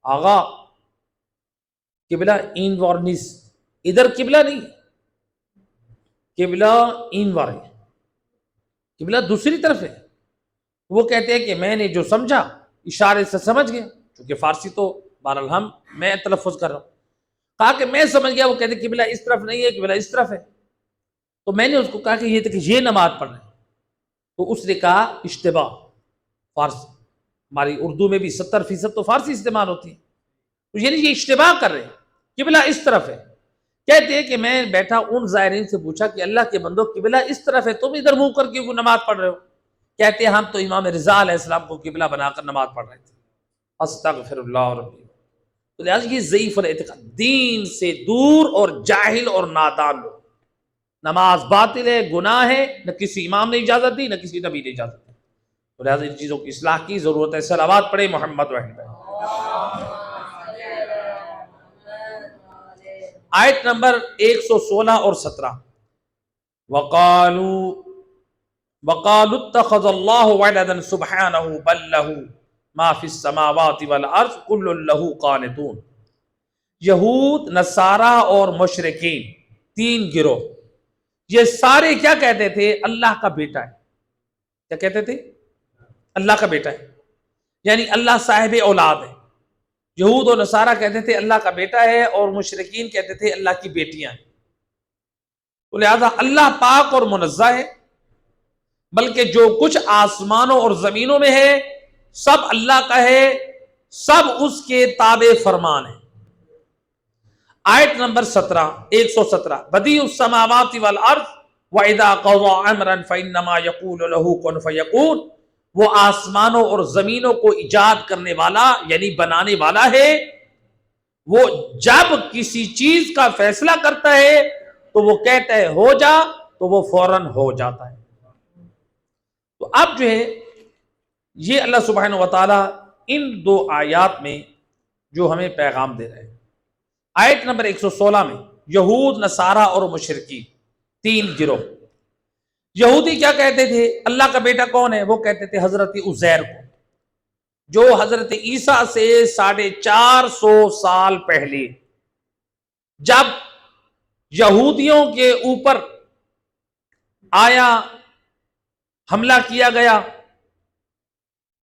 Speaker 1: آغا قبلہ این وارنیس، ادھر قبلہ نہیں، قبلہ این وار ہے، قبلہ دوسری طرف ہے۔ وہ کہتے ہیں کہ میں نے جو سمجھا اشارے سے سمجھ گیا، کیونکہ فارسی تو بہرحال میں تلفظ کر رہا ہوں، کہا کہ میں سمجھ گیا۔ وہ کہتے ہیں قبلہ اس طرف نہیں ہے، قبلہ اس طرف ہے۔ تو میں نے اس کو کہا کہ یہ نماز پڑھ رہے ہیں، تو اس نے کہا اشتباہ، فارسی، ہماری اردو میں بھی 70% تو فارسی استعمال ہوتی ہے، تو یعنی یہ اشتباہ کر رہے ہیں، قبلہ اس طرف ہے۔ کہتے ہیں کہ میں بیٹھا ان زائرین سے پوچھا کہ اللہ کے بندو قبلہ اس طرف ہے، تم ادھر منہ کر کے نماز پڑھ رہے ہو؟ کہتے ہیں ہم تو امام رضا علیہ السلام کو قبلہ بنا کر نماز پڑھ رہے تھے۔ استغفر اللہ ربی۔ تو لہٰذا یہ ضعیف الاعتقاد، دین سے دور اور جاہل اور نادان لوگ، نماز باطل ہے، گناہ ہے، نہ کسی امام نے اجازت دی نہ کسی نبی نے اجازت دی، تو لہٰذا ان چیزوں کی اصلاح کی ضرورت ہے۔ صلوات پڑھے محمد وحید۔ آیت نمبر 116 اور 17، وَقَالُوا اتَّخَذَ اللَّهُ وَلَدًا سُبْحَانَهُ بَل لَّهُ مَا فِي السَّمَاوَاتِ وَالْأَرْضِ كُلٌّ لَّهُ قَانِتُونَ۔ یہود، نصارہ اور مشرکین، تین گروہ، یہ سارے کیا کہتے تھے؟ اللہ کا بیٹا ہے۔ کیا کہتے تھے؟ اللہ کا بیٹا ہے، یعنی اللہ صاحب اولاد ہے۔ یہود و نصارہ کہتے تھے اللہ کا بیٹا ہے، اور مشرکین کہتے تھے اللہ کی بیٹیاں ہیں۔ تو لہذا اللہ پاک اور منزہ ہے، بلکہ جو کچھ آسمانوں اور زمینوں میں ہے سب اللہ کا ہے، سب اس کے تابع فرمان ہے۔ آیت نمبر 117، بدیع السماوات والارض وَإِذَا قَضَىٰ أَمْرًا فَإِنَّمَا يَقُولُ لَهُ كُن فَيَكُونُ۔ وہ آسمانوں اور زمینوں کو ایجاد کرنے والا یعنی بنانے والا ہے، وہ جب کسی چیز کا فیصلہ کرتا ہے تو وہ کہتا ہے ہو جا، تو وہ فوراً ہو جاتا ہے۔ تو اب جو ہے یہ اللہ سبحانہ وتعالی ان دو آیات میں جو ہمیں پیغام دے رہے ہیں۔ آیت نمبر 116 میں یہود، نصارہ اور مشرکین، تین گروہ۔ یہودی کیا کہتے تھے؟ اللہ کا بیٹا کون ہے؟ وہ کہتے تھے حضرت عزیر کو، جو حضرت عیسیٰ سے 450 سال پہلے جب یہودیوں کے اوپر آیا، حملہ کیا گیا،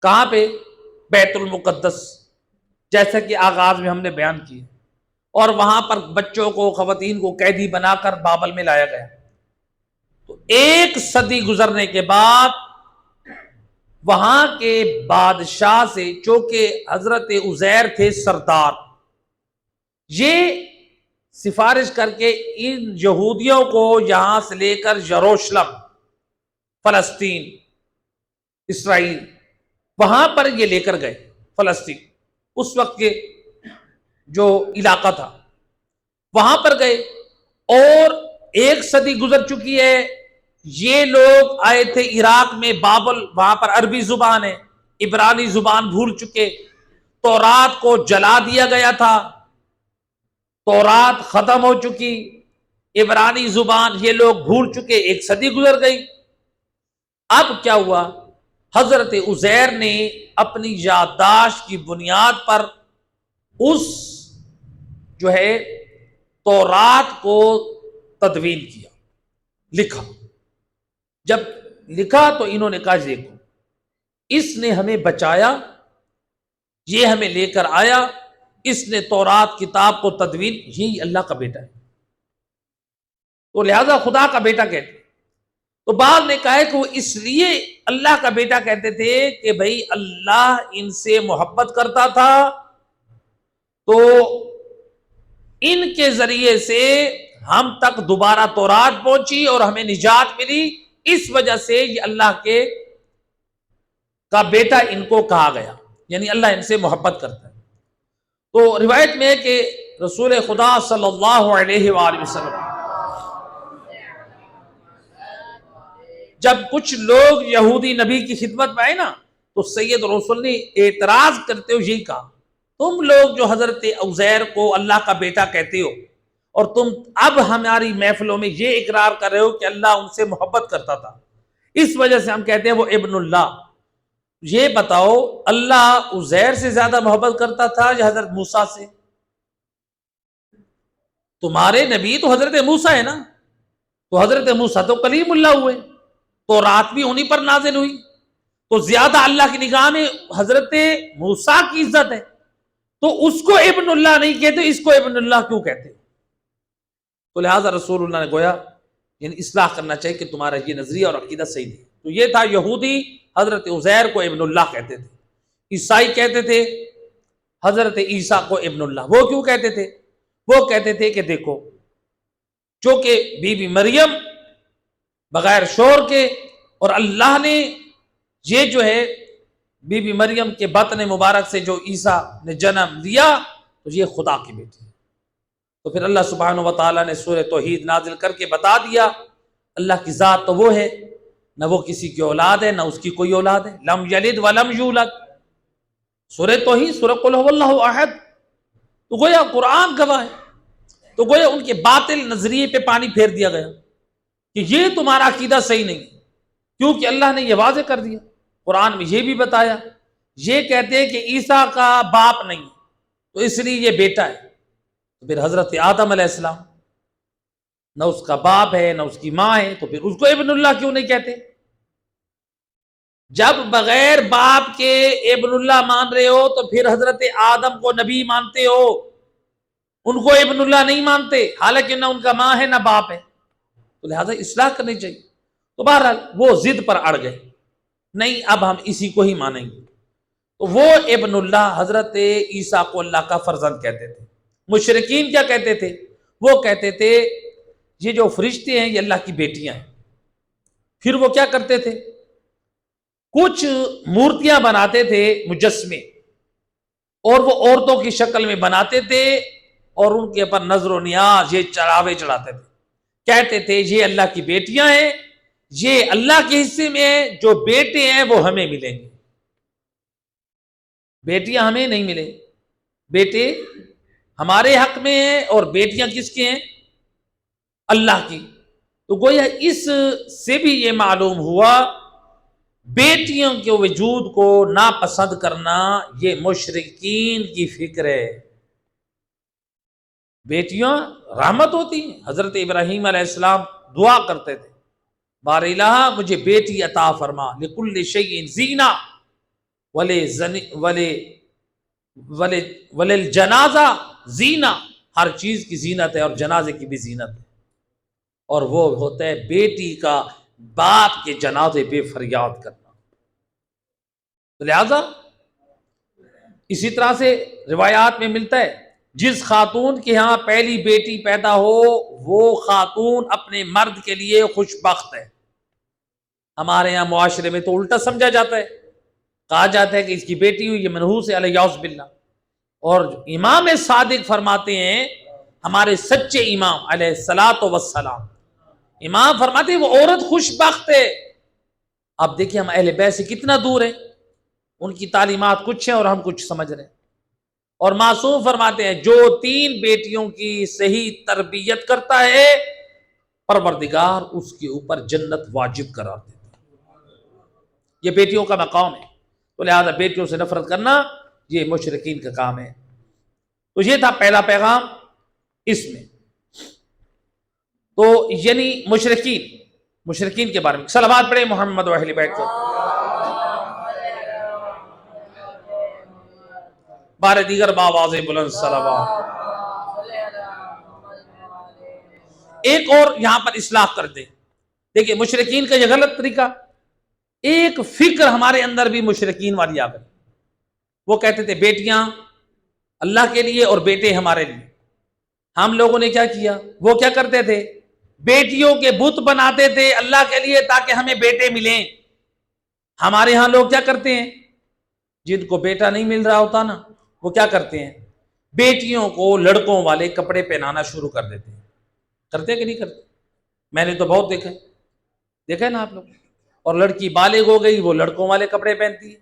Speaker 1: کہاں پہ؟ بیت المقدس، جیسا کہ آغاز میں ہم نے بیان کیا، اور وہاں پر بچوں کو، خواتین کو قیدی بنا کر بابل میں لایا گیا۔ تو 1 صدی گزرنے کے بعد وہاں کے بادشاہ سے، چونکہ حضرت عزیر تھے سردار، یہ سفارش کر کے ان یہودیوں کو یہاں سے لے کر یروشلم، فلسطین، اسرائیل، وہاں پر یہ لے کر گئے، فلسطین اس وقت کے جو علاقہ تھا، وہاں پر گئے، اور 1 صدی گزر چکی ہے۔ یہ لوگ آئے تھے عراق میں، بابل، وہاں پر عربی زبان ہے، عبرانی زبان بھول چکے، تورات کو جلا دیا گیا تھا، تورات ختم ہو چکی، عبرانی زبان یہ لوگ بھول چکے، 1 صدی گزر گئی۔ اب کیا ہوا؟ حضرت عزیر نے اپنی یادداشت کی بنیاد پر اس جو ہے تورات کو تدوین کیا، لکھا۔ جب لکھا تو انہوں نے کہا دیکھو، اس نے ہمیں بچایا، یہ ہمیں لے کر آیا، اس نے تورات کتاب کو تدوین، یہی اللہ کا بیٹا ہے، تو لہذا خدا کا بیٹا کہتے ہیں۔ تو بعض نے کہا کہ وہ اس لیے اللہ کا بیٹا کہتے تھے کہ بھئی اللہ ان سے محبت کرتا تھا، تو ان کے ذریعے سے ہم تک دوبارہ تورات پہنچی اور ہمیں نجات ملی، اس وجہ سے یہ اللہ کا بیٹا ان کو کہا گیا، یعنی اللہ ان سے محبت کرتا ہے۔ تو روایت میں ہے کہ رسول خدا صلی اللہ علیہ وآلہ وسلم جب کچھ لوگ یہودی نبی کی خدمت میں آئے نا، تو سید رسول نے اعتراض کرتے ہوئے یہی کہا، تم لوگ جو حضرت عزیر کو اللہ کا بیٹا کہتے ہو، اور تم اب ہماری محفلوں میں یہ اقرار کر رہے ہو کہ اللہ ان سے محبت کرتا تھا، اس وجہ سے ہم کہتے ہیں وہ ابن اللہ۔ یہ بتاؤ اللہ عزیر سے زیادہ محبت کرتا تھا یا حضرت موسیٰ سے؟ تمہارے نبی تو حضرت موسیٰ ہے نا، تو حضرت موسیٰ تو کلیم اللہ ہوئے، تو رات بھی انہی پر نازل ہوئی، تو زیادہ اللہ کی نگاہ میں حضرت موسیٰ کی عزت ہے، تو اس کو ابن اللہ نہیں کہتے، اس کو ابن اللہ کیوں کہتے؟ تو لہٰذا رسول اللہ نے گویا یعنی اصلاح کرنا چاہیے کہ تمہارا یہ نظریہ اور عقیدہ صحیح نہیں۔ تو یہ تھا، یہودی حضرت عزیر کو ابن اللہ کہتے تھے، عیسائی کہتے تھے حضرت عیسیٰ کو ابن اللہ۔ وہ کیوں کہتے تھے؟ وہ کہتے تھے کہ دیکھو، چونکہ بی بی مریم بغیر شور کے، اور اللہ نے یہ جو ہے بی بی مریم کے بطن مبارک سے جو عیسیٰ نے جنم لیا، تو یہ خدا کی بیٹی ہے۔ تو پھر اللہ سبحانہ و تعالیٰ نے سورہ توحید نازل کر کے بتا دیا اللہ کی ذات تو وہ ہے، نہ وہ کسی کی اولاد ہے، نہ اس کی کوئی اولاد ہے، لم یلد ولم یولد، سورہ توحید، سورہ قل هو اللہ احد۔ تو گویا قرآن گواہ ہے، تو گویا ان کے باطل نظریے پہ پانی پھیر دیا گیا کہ یہ تمہارا عقیدہ صحیح نہیں، کیونکہ اللہ نے یہ واضح کر دیا، قرآن میں یہ بھی بتایا، یہ کہتے ہیں کہ عیسیٰ کا باپ نہیں، تو اس لیے یہ بیٹا ہے۔ تو پھر حضرت آدم علیہ السلام نہ اس کا باپ ہے نہ اس کی ماں ہے، تو پھر اس کو ابن اللہ کیوں نہیں کہتے؟ جب بغیر باپ کے ابن اللہ مان رہے ہو تو پھر حضرت آدم کو نبی مانتے ہو، ان کو ابن اللہ نہیں مانتے، حالانکہ نہ ان کا ماں ہے نہ باپ ہے، تو لہذا اصلاح کرنی چاہیے۔ تو بہرحال وہ ضد پر اڑ گئے، نہیں اب ہم اسی کو ہی مانیں گے، تو وہ ابن اللہ حضرت عیسیٰ کو اللہ کا فرزند کہتے تھے۔ مشرکین کیا کہتے تھے؟ وہ کہتے تھے یہ جو فرشتے ہیں یہ اللہ کی بیٹیاں ہیں۔ پھر وہ کیا کرتے تھے؟ کچھ مورتیاں بناتے تھے، مجسمے، اور وہ عورتوں کی شکل میں بناتے تھے، اور ان کے اوپر نظر و نیاز یہ چڑھاوے چڑھاتے تھے، کہتے تھے یہ اللہ کی بیٹیاں ہیں، یہ اللہ کے حصے میں ہیں، جو بیٹے ہیں وہ ہمیں ملیں گے۔ بیٹیاں ہمیں نہیں ملے، بیٹے ہمارے حق میں ہیں، اور بیٹیاں کس کے ہیں؟ اللہ کی۔ تو گویا اس سے بھی یہ معلوم ہوا بیٹیوں کے وجود کو ناپسند کرنا یہ مشرکین کی فکر ہے۔ بیٹیاں رحمت ہوتی ہیں، حضرت ابراہیم علیہ السلام دعا کرتے تھے بار الہ مجھے بیٹی عطا فرما، لکل شیء زینہ وللجنازہ زینہ، ہر چیز کی زینت ہے اور جنازے کی بھی زینت ہے، اور وہ ہوتا ہے بیٹی کا باپ کے جنازے پہ فریاد کرنا۔ تو لہذا اسی طرح سے روایات میں ملتا ہے جس خاتون کے ہاں پہلی بیٹی پیدا ہو وہ خاتون اپنے مرد کے لیے خوش بخت ہے۔ ہمارے ہاں معاشرے میں تو الٹا سمجھا جاتا ہے، کہا جاتا ہے کہ اس کی بیٹی ہوئی، یہ منحوس ہے علیہ باللہ۔ اور امام صادق فرماتے ہیں، ہمارے سچے امام علیہ الصلاۃ والسلام، امام فرماتے ہیں وہ عورت خوش بخت ہے۔ اب دیکھیں ہم اہل بیت سے کتنا دور ہیں، ان کی تعلیمات کچھ ہیں اور ہم کچھ سمجھ رہے ہیں۔ اور معصوم فرماتے ہیں جو 3 بیٹیوں کی صحیح تربیت کرتا ہے پروردگار اس کے اوپر جنت واجب قرار دیتا ہے۔ یہ بیٹیوں کا مقام ہے، تو لہذا بیٹیوں سے نفرت کرنا یہ مشرکین کا کام ہے۔ تو یہ تھا پہلا پیغام اس میں، تو یعنی مشرکین کے بارے میں صلوات پڑھیں محمد و اہل بیت کو۔ بار دیگر باواز بلند صلوات۔ ایک اور یہاں پر اصلاح کر دیں، دیکھیں مشرکین کا یہ غلط طریقہ، ایک فکر ہمارے اندر بھی مشرکین والی آ گئی۔ وہ کہتے تھے بیٹیاں اللہ کے لیے اور بیٹے ہمارے لیے۔ ہم لوگوں نے کیا کیا؟ وہ کیا کرتے تھے؟ بیٹیوں کے بت بناتے تھے اللہ کے لیے تاکہ ہمیں بیٹے ملیں۔ ہمارے ہاں لوگ کیا کرتے ہیں؟ جن کو بیٹا نہیں مل رہا ہوتا نا، وہ کیا کرتے ہیں؟ بیٹیوں کو لڑکوں والے کپڑے پہنانا شروع کر دیتے ہیں۔ کرتے کہ نہیں کرتے؟ میں نے تو بہت دیکھا ہے نا آپ لوگ۔ اور لڑکی بالغ ہو گئی وہ لڑکوں والے کپڑے پہنتی ہے،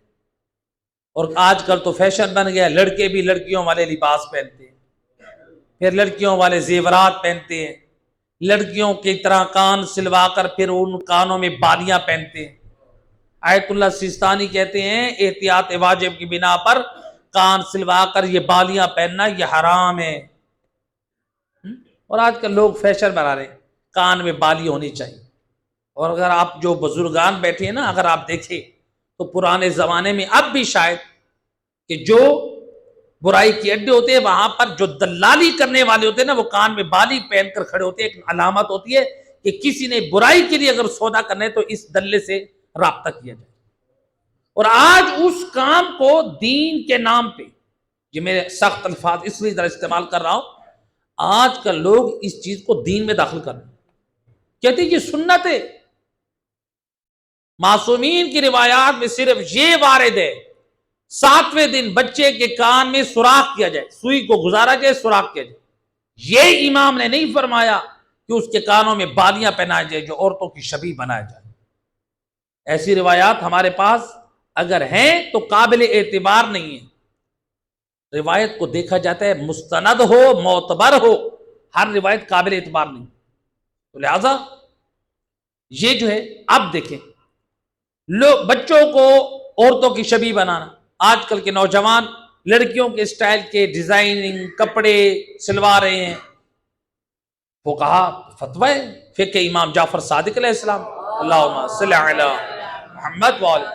Speaker 1: اور آج کل تو فیشن بن گیا لڑکے بھی لڑکیوں والے لباس پہنتے ہیں، پھر لڑکیوں والے زیورات پہنتے ہیں، لڑکیوں کی طرح کان سلوا کر پھر ان کانوں میں بالیاں پہنتے ہیں۔ آیت اللہ سیستانی کہتے ہیں احتیاط واجب کی بنا پر کان سلوا کر یہ بالیاں پہننا یہ حرام ہے۔ اور آج کل لوگ فیشن بنا رہے ہیں کان میں بالی ہونی چاہیے. اور اگر آپ جو بزرگان بیٹھے ہیں نا، اگر آپ دیکھیں تو پرانے زمانے میں اب بھی شاید کہ جو برائی کے اڈے ہوتے ہیں وہاں پر جو دلالی کرنے والے ہوتے ہیں نا، وہ کان میں بالی پہن کر کھڑے ہوتے ہیں. ایک علامت ہوتی ہے کہ کسی نے برائی کے لیے اگر سودا کرنا ہے تو اس دلے سے رابطہ کیا جائے. اور آج اس کام کو دین کے نام پہ، یہ میں سخت الفاظ اس لیے ذرا استعمال کر رہا ہوں، آج کل لوگ اس چیز کو دین میں داخل کر رہے ہیں، کہتے ہیں یہ سنت ہے. معصومین کی روایات میں صرف یہ وارد ہے 7ویں دن بچے کے کان میں سوراخ کیا جائے، سوئی کو گزارا جائے، سوراخ کیا جائے. یہ امام نے نہیں فرمایا کہ اس کے کانوں میں بالیاں پہنائے جائے جو عورتوں کی شبیہ بنایا جائے. ایسی روایات ہمارے پاس اگر ہیں تو قابل اعتبار نہیں ہے. روایت کو دیکھا جاتا ہے مستند ہو، معتبر ہو، ہر روایت قابل اعتبار نہیں. تو لہذا یہ جو ہے اب دیکھیں لوگ بچوں کو عورتوں کی شبیہ بنانا، آج کل کے نوجوان لڑکیوں کے اسٹائل کے ڈیزائننگ کپڑے سلوا رہے ہیں. وہ کہا فتوی فقہ امام جعفر صادق علیہ السلام اللہم صلی علی محمد وآلہ،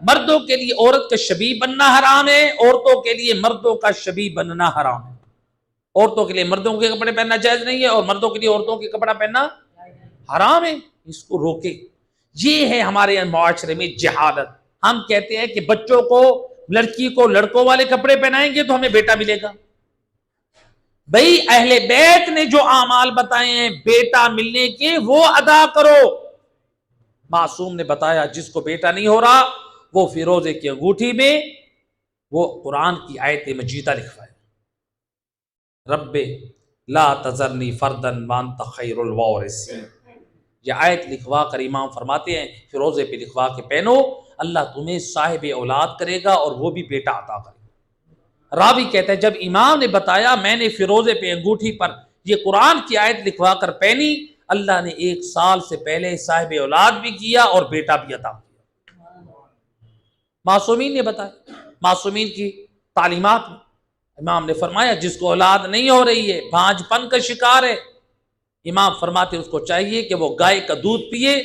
Speaker 1: مردوں کے لیے عورت کا شبیہ بننا حرام ہے، عورتوں کے لیے مردوں کا شبیہ بننا حرام ہے. عورتوں کے لیے مردوں کے کپڑے پہننا جائز نہیں ہے اور مردوں کے لیے عورتوں کے کپڑا پہننا حرام ہے. اس کو روکے. یہ ہے ہمارے معاشرے میں جہالت. ہم کہتے ہیں کہ بچوں کو، لڑکی کو لڑکوں والے کپڑے پہنائیں گے تو ہمیں بیٹا ملے گا. بھئی اہل بیت نے جو اعمال بتائے ہیں بیٹا ملنے کے وہ ادا کرو. معصوم نے بتایا جس کو بیٹا نہیں ہو رہا وہ فیروزے کی انگوٹھی میں وہ قرآن کی آیت مجیدہ لکھوائے، رب لا تذرنی فردن وانت خیر الوارثین. یہ آیت لکھوا کر امام فرماتے ہیں فیروزے پہ لکھوا کے پہنو، اللہ تمہیں صاحب اولاد کرے گا اور وہ بھی بیٹا عطا کرے گا. راوی کہتا ہے جب امام نے بتایا میں نے فیروزے پہ انگوٹھی پر یہ قرآن کی آیت لکھوا کر پہنی، اللہ نے 1 سال سے پہلے صاحب اولاد بھی کیا اور بیٹا بھی عطا کیا. معصومین نے بتایا، معصومین کی تعلیمات میں امام نے فرمایا جس کو اولاد نہیں ہو رہی ہے بھانج پن کا شکار ہے، امام فرماتے اس کو چاہیے کہ وہ گائے کا دودھ پیے.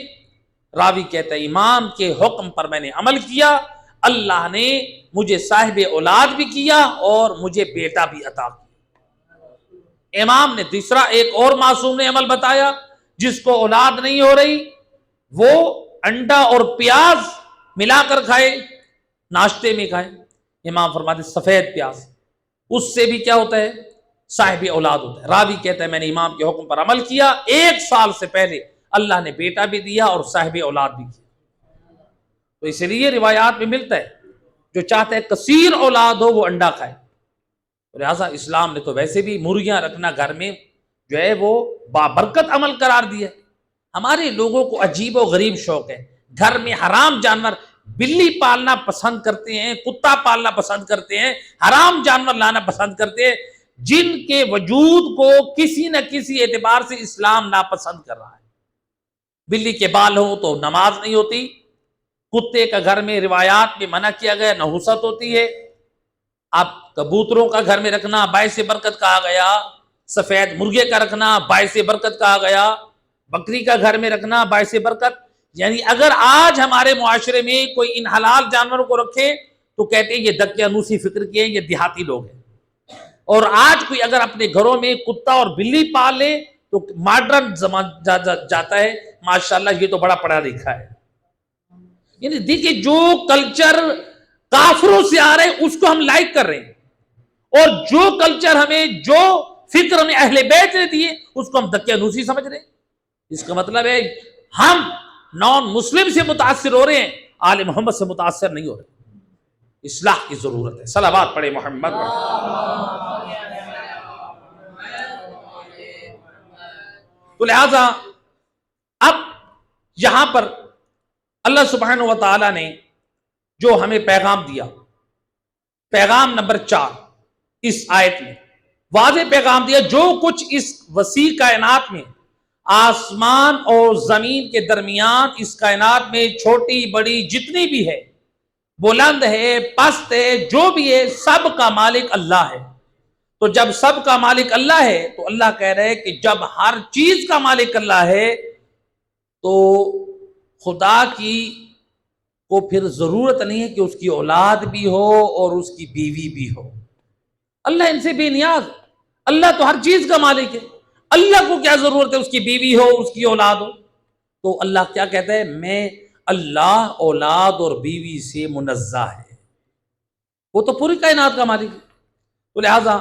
Speaker 1: راوی کہتا ہے امام کے حکم پر میں نے عمل کیا، اللہ نے مجھے صاحب اولاد بھی کیا اور مجھے بیٹا بھی عطا کیا. امام نے دوسرا ایک اور معصوم نے عمل بتایا، جس کو اولاد نہیں ہو رہی وہ انڈا اور پیاز ملا کر کھائے، ناشتے میں کھائے. امام فرماتے سفید پیاز، اس سے بھی کیا ہوتا ہے؟ صاحب اولاد ہوتا ہے. راوی کہتا ہے میں نے امام کے حکم پر عمل کیا، 1 سال سے پہلے اللہ نے بیٹا بھی دیا اور صاحب اولاد بھی کیا. تو اس لیے روایات میں ملتا ہے جو چاہتا ہے کثیر اولاد ہو وہ انڈا کھائے. لہٰذا اسلام نے تو ویسے بھی مرغیاں رکھنا گھر میں جو ہے وہ بابرکت عمل قرار دیا. ہمارے لوگوں کو عجیب و غریب شوق ہے، گھر میں حرام جانور، بلی پالنا پسند کرتے ہیں، کتا پالنا پسند کرتے ہیں، حرام جانور لانا پسند کرتے ہیں جن کے وجود کو کسی نہ کسی اعتبار سے اسلام ناپسند کر رہا ہے. بلی کے بال ہوں تو نماز نہیں ہوتی، کتے کا گھر میں روایات میں منع کیا گیا نحوست ہوتی ہے. اب کبوتروں کا گھر میں رکھنا باعث برکت کہا گیا، سفید مرغے کا رکھنا باعث برکت کہا گیا، بکری کا گھر میں رکھنا باعث برکت. یعنی اگر آج ہمارے معاشرے میں کوئی ان حلال جانوروں کو رکھے تو کہتے ہیں یہ دقیانوسی فکر کے ہیں، یہ دیہاتی لوگ ہیں. اور آج کوئی اگر اپنے گھروں میں کتا اور بلی پال لے تو ماڈرن زمان جاتا ہے ماشاءاللہ یہ تو بڑا پڑھا لکھا ہے. یعنی دیکھیں جو کلچر کافروں سے آ رہے ہیں اس کو ہم لائک کر رہے ہیں، اور جو کلچر ہمیں، جو فکر ہمیں اہل بیت نے دیے اس کو ہم دقیانوسی سمجھ رہے ہیں. اس کا مطلب ہے ہم نان مسلم سے متاثر ہو رہے ہیں، آل محمد سے متاثر نہیں ہو رہے. اصلاح کی ضرورت ہے. صلوات پڑھے محمد. تو لہذا اب یہاں پر اللہ سبحانہ و تعالی نے جو ہمیں پیغام دیا، پیغام نمبر 4 اس آیت میں واضح پیغام دیا، جو کچھ اس وسیع کائنات میں آسمان اور زمین کے درمیان، اس کائنات میں چھوٹی بڑی جتنی بھی ہے، بلند ہے پست ہے، جو بھی ہے سب کا مالک اللہ ہے. تو جب سب کا مالک اللہ ہے تو اللہ کہہ رہے کہ جب ہر چیز کا مالک اللہ ہے تو خدا کی کو پھر ضرورت نہیں ہے کہ اس کی اولاد بھی ہو اور اس کی بیوی بھی ہو. اللہ ان سے بے نیاز. اللہ تو ہر چیز کا مالک ہے. اللہ کو کیا ضرورت ہے اس کی بیوی ہو, اس کی اولاد ہو؟ تو اللہ کیا کہتا ہے, میں اللہ اولاد اور بیوی سے منزہ ہے, وہ تو پوری کائنات کا مالک ہے. تو لہذا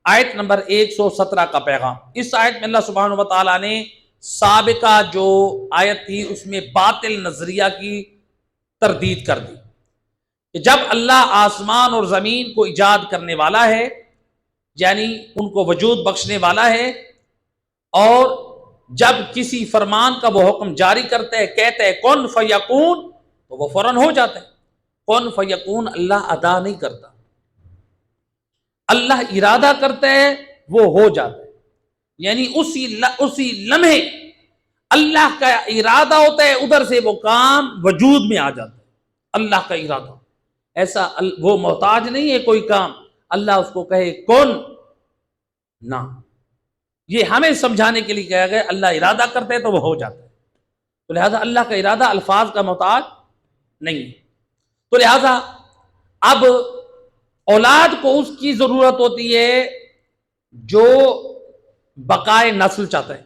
Speaker 1: آیت نمبر 117 کا پیغام, اس آیت میں اللہ سبحانہ و تعالیٰ نے سابقہ جو آیت تھی اس میں باطل نظریہ کی تردید کر دی کہ جب اللہ آسمان اور زمین کو ایجاد کرنے والا ہے, یعنی ان کو وجود بخشنے والا ہے, اور جب کسی فرمان کا وہ حکم جاری کرتا ہے, کہتا ہے کن فیکون, تو وہ فوراً ہو جاتا ہے. کن فیکون اللہ ادا نہیں کرتا, اللہ ارادہ کرتا ہے وہ ہو جاتا ہے. یعنی اسی لمحے اللہ کا ارادہ ہوتا ہے, ادھر سے وہ کام وجود میں آ جاتا ہے. اللہ کا ارادہ ایسا, وہ محتاج نہیں ہے کوئی کام اللہ اس کو کہے کون نہ. یہ ہمیں سمجھانے کے لیے کہا گیا اللہ ارادہ کرتے ہے تو وہ ہو جاتا ہے. تو لہذا اللہ کا ارادہ الفاظ کا محتاج نہیں ہے. تو لہذا اب اولاد کو اس کی ضرورت ہوتی ہے جو بقائے نسل چاہتا ہے.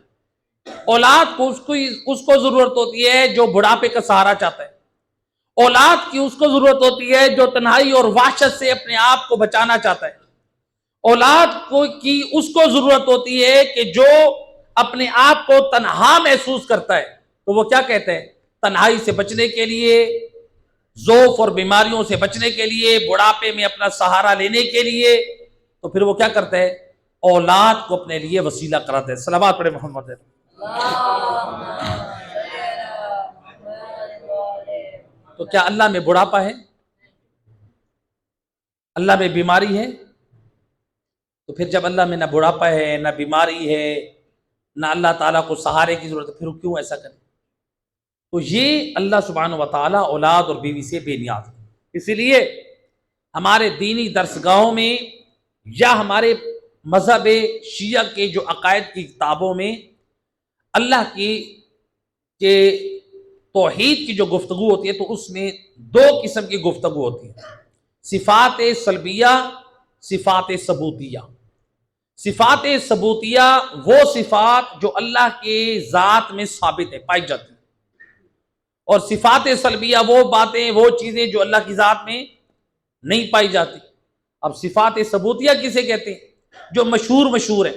Speaker 1: اولاد کو اس کو ضرورت ہوتی ہے جو بڑھاپے کا سہارا چاہتا ہے. اولاد کی اس کو ضرورت ہوتی ہے جو تنہائی اور وحشت سے اپنے آپ کو بچانا چاہتا ہے. اولاد کی اس کو ضرورت ہوتی ہے کہ جو اپنے آپ کو تنہا محسوس کرتا ہے, تو وہ کیا کہتے ہیں, تنہائی سے بچنے کے لیے, ضعف اور بیماریوں سے بچنے کے لیے, بڑھاپے میں اپنا سہارا لینے کے لیے, تو پھر وہ کیا کرتا ہے, اولاد کو اپنے لیے وسیلہ کراتا ہے. صلوات پڑھے محمد. تو کیا اللہ میں بڑھاپا ہے, اللہ میں بیماری ہے؟ تو پھر جب اللہ میں نہ بڑھاپا ہے, نہ بیماری ہے, نہ اللہ تعالیٰ کو سہارے کی ضرورت ہے, پھر کیوں ایسا کرے؟ تو یہ اللہ سبحانہ و تعالیٰ اولاد اور بیوی سے بے نیاز ہے. اسی لیے ہمارے دینی درسگاہوں میں یا ہمارے مذہب شیعہ کے جو عقائد کی کتابوں میں اللہ کی کے توحید کی جو گفتگو ہوتی ہے تو اس میں دو قسم کی گفتگو ہوتی ہے, صفات سلبیہ, صفات ثبوتیہ. صفات ثبوتیہ وہ صفات جو اللہ کے ذات میں ثابت ہے, پائی جاتی ہیں, اور صفات سلبیہ وہ باتیں, وہ چیزیں جو اللہ کی ذات میں نہیں پائی جاتی. اب صفات ثبوتیہ کسے کہتے ہیں؟ جو مشہور ہے.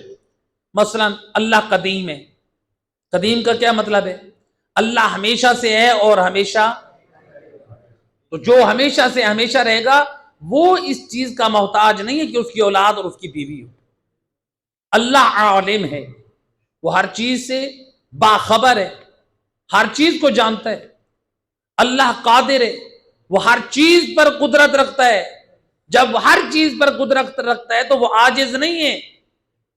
Speaker 1: مثلا اللہ قدیم ہے. قدیم کا کیا مطلب ہے؟ اللہ ہمیشہ سے ہے اور ہمیشہ, تو جو ہمیشہ سے ہمیشہ رہے گا وہ اس چیز کا محتاج نہیں ہے کہ اس کی اولاد اور اس کی بیوی ہو. اللہ عالم ہے, وہ ہر چیز سے باخبر ہے, ہر چیز کو جانتا ہے. اللہ قادر ہے, وہ ہر چیز پر قدرت رکھتا ہے. جب ہر چیز پر قدرت رکھتا ہے تو وہ عاجز نہیں ہے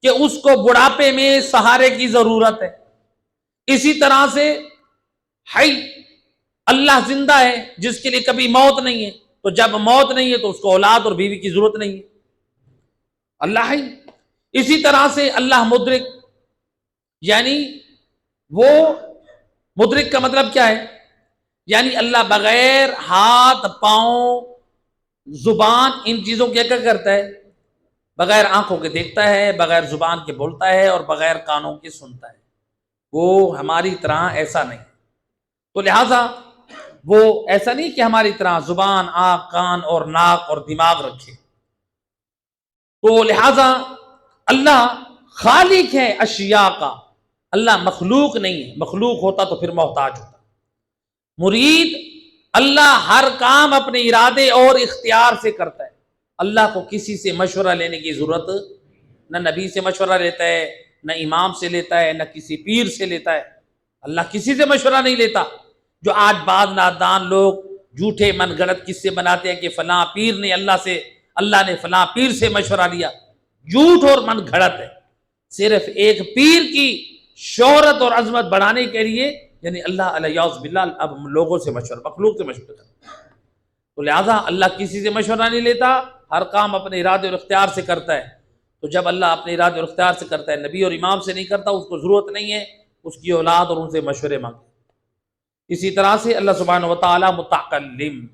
Speaker 1: کہ اس کو بڑھاپے میں سہارے کی ضرورت ہے. اسی طرح سے حی, اللہ زندہ ہے جس کے لیے کبھی موت نہیں ہے, تو جب موت نہیں ہے تو اس کو اولاد اور بیوی کی ضرورت نہیں ہے. اللہ حی. اسی طرح سے اللہ مدرک, یعنی وہ مدرک کا مطلب کیا ہے؟ یعنی اللہ بغیر ہاتھ, پاؤں, زبان, ان چیزوں کے کیا کرتا ہے؟ بغیر آنکھوں کے دیکھتا ہے, بغیر زبان کے بولتا ہے, اور بغیر کانوں کے سنتا ہے. وہ ہماری طرح ایسا نہیں. تو لہذا وہ ایسا نہیں کہ ہماری طرح زبان, آنکھ, کان اور ناک اور دماغ رکھے. تو لہذا اللہ خالق ہے اشیاء کا, اللہ مخلوق نہیں ہے. مخلوق ہوتا تو پھر محتاج ہوتا. مرید, اللہ ہر کام اپنے ارادے اور اختیار سے کرتا ہے. اللہ کو کسی سے مشورہ لینے کی ضرورت, نہ نبی سے مشورہ لیتا ہے, نہ امام سے لیتا ہے, نہ کسی پیر سے لیتا ہے. اللہ کسی سے مشورہ نہیں لیتا. جو آج بعض نادان لوگ جھوٹے من گڑت قصے بناتے ہیں کہ فلاں پیر نے اللہ نے فلاں پیر سے مشورہ لیا, جھوٹ اور من گھڑت ہے. صرف ایک پیر کی شہرت اور عظمت بڑھانے کے لیے, یعنی اللہ علیہ باللہ اب لوگوں سے مشورہ, مخلوق سے مشورہ کرتا. تو لہذا اللہ کسی سے مشورہ نہیں لیتا, ہر کام اپنے ارادے اور اختیار سے کرتا ہے. تو جب اللہ اپنے ارادے اور اختیار سے کرتا ہے، نبی اور امام سے نہیں کرتا، اس کو ضرورت نہیں ہے اس کی اولاد اور ان سے مشورے مانگے۔ اسی طرح سے اللہ سبحانہ وتعالی متکلم،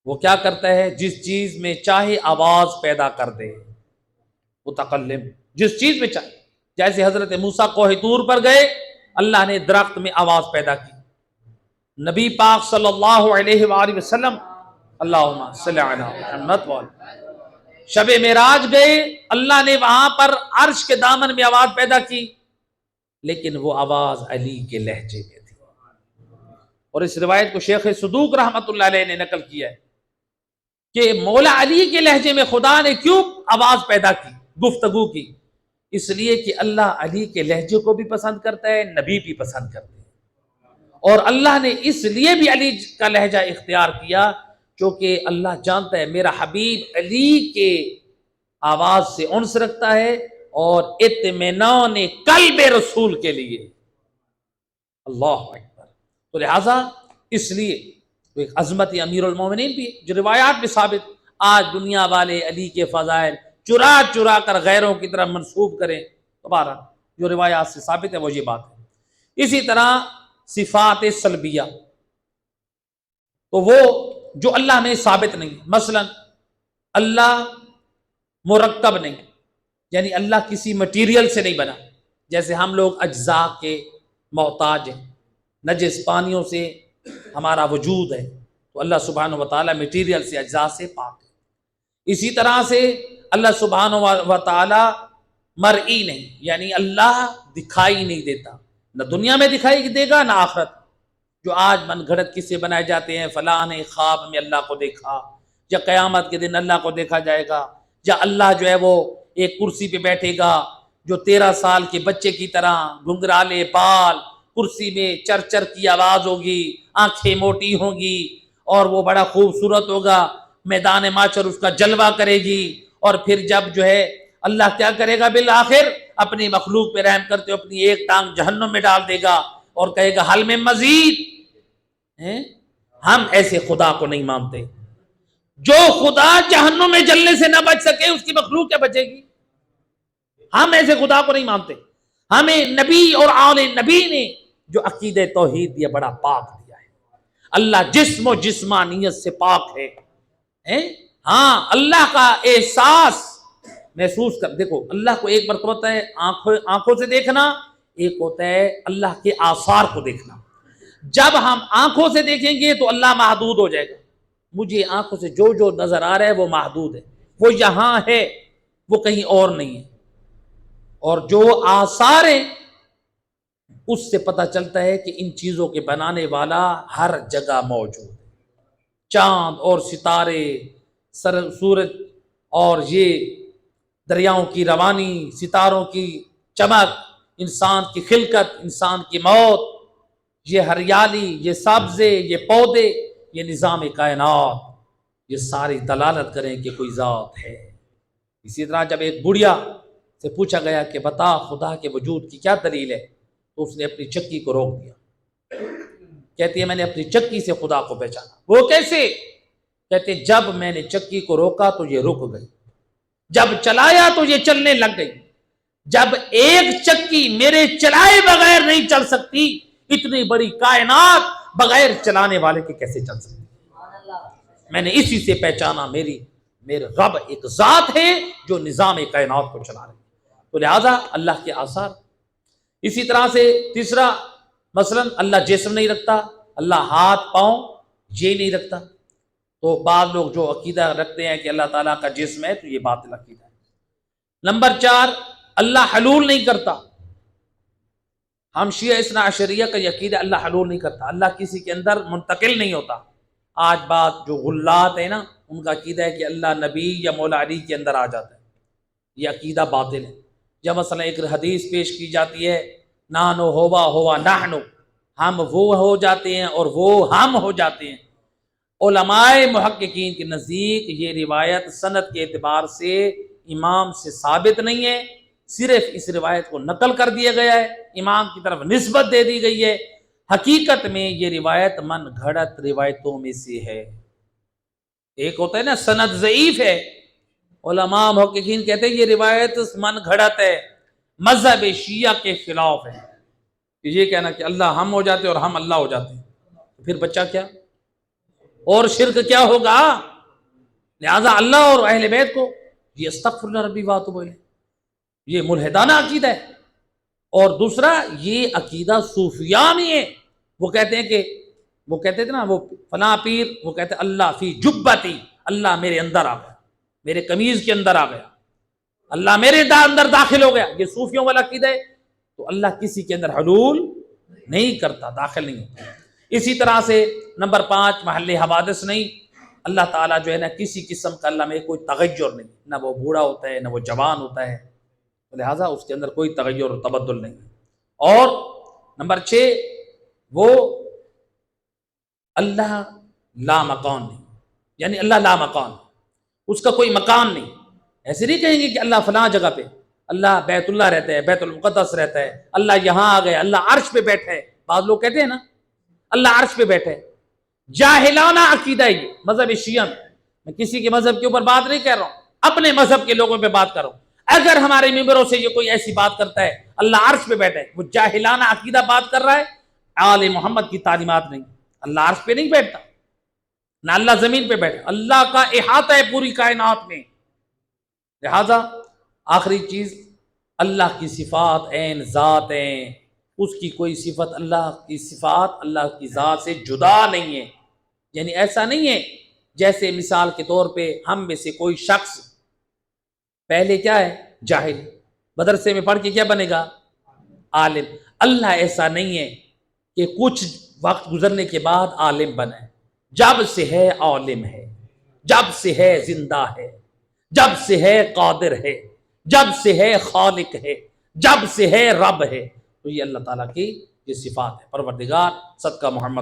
Speaker 1: وہ کیا کرتا ہے؟ جس چیز میں چاہے آواز پیدا کر دے۔ متکلم، جس چیز میں چاہے، جیسے حضرت موسیٰ کوہ طور پر گئے، اللہ نے درخت میں آواز پیدا کی۔ نبی پاک صلی اللہ علیہ وآلہ وسلم، اللہم صلی علی محمد وعلی، شب معراج گئے، اللہ نے وہاں پر عرش کے دامن میں آواز پیدا کی، لیکن وہ آواز علی کے لہجے میں تھی۔ اور اس روایت کو شیخ صدوق رحمۃ اللہ علیہ نے نقل کیا ہے کہ مولا علی کے لہجے میں خدا نے کیوں آواز پیدا کی، گفتگو کی؟ اس لیے کہ اللہ علی کے لہجے کو بھی پسند کرتا ہے، نبی بھی پسند کرتے ہیں، اور اللہ نے اس لیے بھی علی کا لہجہ اختیار کیا کیونکہ اللہ جانتا ہے میرا حبیب علی کے آواز سے انس رکھتا ہے اور اطمینان قلب رسول کے لیے۔ اللہ اکبر۔ تو لہٰذا اس لیے ایک عظمت امیر المومنین بھی ہے جو روایات میں ثابت۔ آج دنیا والے علی کے فضائل چرا چرا کر غیروں کی طرف منسوب کریں، دوبارہ جو روایات سے ثابت ہے وہ یہ بات ہے۔ اسی طرح صفات سلبیہ، تو وہ جو اللہ میں ثابت نہیں، مثلا اللہ مرکب نہیں، یعنی اللہ کسی مٹیریل سے نہیں بنا، جیسے ہم لوگ اجزاء کے محتاج ہیں، نجس پانیوں سے ہمارا وجود ہے، تو اللہ سبحانہ وتعالی مٹیریل سے، اجزاء سے پاک ہے۔ اسی طرح سے اللہ سبحانہ وتعالی مرئی نہیں، یعنی اللہ دکھائی نہیں دیتا، نہ دنیا میں دکھائی دے گا نہ آخرت۔ جو آج من گھڑت قصے بنائے جاتے ہیں، فلاں نے خواب میں اللہ کو دیکھا، یا قیامت کے دن اللہ کو دیکھا جائے گا، یا اللہ جو ہے وہ ایک کرسی پہ بیٹھے گا جو 13 سال کے بچے کی طرح، گھنگرالے بال، کرسی میں چر چر کی آواز ہوگی، آنکھیں موٹی ہوں گی، اور وہ بڑا خوبصورت ہوگا، میدان محشر اس کا جلوہ کرے گی، اور پھر جب جو ہے اللہ کیا کرے گا بالآخر؟ اپنی مخلوق پہ رحم کرتے اپنی ایک ٹانگ جہنم میں ڈال دے گا اور کہے گا حل میں مزید۔ ہم ایسے خدا کو نہیں مانتے۔ جو خدا جہنم میں جلنے سے نہ بچ سکے اس کی مخلوق کیا بچے گی؟ ہم ایسے خدا کو نہیں مانتے۔ ہمیں نبی اور آل نبی نے جو عقیدہ توحید دیا بڑا پاک دیا ہے۔ اللہ جسم و جسمانیت سے پاک ہے۔ ہاں، اللہ کا احساس محسوس کر، دیکھو اللہ کو ایک مرتبہ ہوتا ہے آنکھوں سے دیکھنا، ایک ہوتا ہے اللہ کے آثار کو دیکھنا۔ جب ہم آنکھوں سے دیکھیں گے تو اللہ محدود ہو جائے گا، مجھے آنکھوں سے جو جو نظر آ رہا ہے وہ محدود ہے، وہ یہاں ہے، وہ کہیں اور نہیں ہے۔ اور جو آثار ہیں اس سے پتہ چلتا ہے کہ ان چیزوں کے بنانے والا ہر جگہ موجود ہے۔ چاند اور ستارے، سورج اور یہ دریاؤں کی روانی، ستاروں کی چمک، انسان کی خلقت، انسان کی موت، یہ ہریالی، یہ سبزے، یہ پودے، یہ نظام کائنات، یہ ساری دلالت کریں کہ کوئی ذات ہے۔ اسی طرح جب ایک بڑھیا سے پوچھا گیا کہ بتا خدا کے وجود کی کیا دلیل ہے، تو اس نے اپنی چکی کو روک دیا۔ کہتی ہے میں نے اپنی چکی سے خدا کو پہچانا۔ وہ کیسے؟ کہتے جب میں نے چکی کو روکا تو یہ رک گئی، جب چلایا تو یہ چلنے لگ گئی۔ جب ایک چکی میرے چلائے بغیر نہیں چل سکتی، اتنی بڑی کائنات بغیر چلانے والے کے کیسے چل سکتی؟ میں نے اسی سے پہچانا میرے رب ایک ذات ہے جو نظام کائنات کو چلا رہی ہے۔ تو لہذا اللہ کے آثار۔ اسی طرح سے تیسرا، مثلا اللہ جسم نہیں رکھتا، اللہ ہاتھ پاؤں یہ نہیں رکھتا۔ تو بعض لوگ جو عقیدہ رکھتے ہیں کہ اللہ تعالیٰ کا جسم ہے تو یہ باطل عقیدہ ہے۔ نمبر 4، اللہ حلول نہیں کرتا۔ ہم شیعہ اثنا عشریہ کا عقیدہ اللہ حلول نہیں کرتا، اللہ کسی کے اندر منتقل نہیں ہوتا۔ آج بات جو غلات ہے نا، ان کا عقیدہ ہے کہ اللہ نبی یا مولا علی کے اندر آ جاتا ہے، یہ عقیدہ باطل ہے۔ جب مثلا ایک حدیث پیش کی جاتی ہے نانو ہوا نحنو، ہم وہ ہو جاتے ہیں اور وہ ہم ہو جاتے ہیں، علماء محققین کے نزدیک یہ روایت سند کے اعتبار سے امام سے ثابت نہیں ہے، صرف اس روایت کو نقل کر دیا گیا ہے، امام کی طرف نسبت دے دی گئی ہے۔ حقیقت میں یہ روایت من گھڑت روایتوں میں سے ہے۔ ایک ہوتا ہے نا سند ضعیف ہے، علماء محققین کہتے ہیں یہ روایت من گھڑت ہے، مذہب شیعہ کے خلاف ہے، یہ کہنا کہ اللہ ہم ہو جاتے اور ہم اللہ ہو جاتے ہیں، پھر بچہ کیا اور شرک کیا ہوگا؟ لہذا اللہ اور اہل بیت کو یہ استغفرنا ربی واتوب الیہ، یہ ملحدانہ عقیدہ ہے۔ اور دوسرا یہ عقیدہ صوفیاء میں ہے، وہ کہتے ہیں کہ وہ کہتے تھے نا وہ فلاں پیر، وہ کہتے اللہ فی جبتی، اللہ میرے اندر آ گیا، میرے قمیض کے اندر آ گیا، اللہ میرے اندر داخل ہو گیا، یہ صوفیوں والا عقیدہ ہے۔ تو اللہ کسی کے اندر حلول نہیں کرتا، داخل نہیں ہوتا۔ اسی طرح سے نمبر 5 محل حوادث نہیں، اللہ تعالیٰ جو ہے نا کسی قسم کا اللہ میں کوئی تغیر نہیں، نہ وہ بوڑھا ہوتا ہے نہ وہ جوان ہوتا ہے، لہٰذا اس کے اندر کوئی تغیر اور تبدل نہیں۔ اور نمبر 6 وہ اللہ لا مکان نہیں، یعنی اللہ لا مکان، اس کا کوئی مکان نہیں۔ ایسے نہیں کہیں گے کہ اللہ فلاں جگہ پہ، اللہ بیت اللہ رہتا ہے، بیت المقدس رہتا ہے، اللہ یہاں آ گئے، اللہ عرش پہ بیٹھا ہے۔ بعض لوگ کہتے ہیں نا اللہ عرش پہ بیٹھے، جاہلانہ عقیدہ ہے یہ مذہب شیعہ میں کسی کے مذہب کے اوپر بات نہیں کر رہا ہوں، اپنے مذہب کے لوگوں پہ بات کر رہا ہوں۔ اگر ہمارے ممبروں سے یہ کوئی ایسی بات کرتا ہے اللہ عرش پہ بیٹھے، وہ جاہلانہ عقیدہ بات کر رہا ہے، آل محمد کی تعلیمات نہیں۔ اللہ عرش پہ نہیں بیٹھتا، نہ اللہ زمین پہ بیٹھا، اللہ کا احاطہ ہے پوری کائنات میں۔ لہذا آخری چیز، اللہ کی صفات عین ذات ہیں، اس کی کوئی صفت، اللہ کی صفات اللہ کی ذات سے جدا نہیں ہے۔ یعنی ایسا نہیں ہے جیسے مثال کے طور پہ ہم میں سے کوئی شخص پہلے کیا ہے جاہل، مدرسے میں پڑھ کے کیا بنے گا عالم۔ اللہ ایسا نہیں ہے کہ کچھ وقت گزرنے کے بعد عالم بنے، جب سے ہے عالم ہے، جب سے ہے زندہ ہے، جب سے ہے قادر ہے، جب سے ہے خالق ہے، جب سے ہے رب ہے۔ تو یہ اللہ تعالیٰ کی یہ صفات ہے۔ پروردگار صدقہ محمد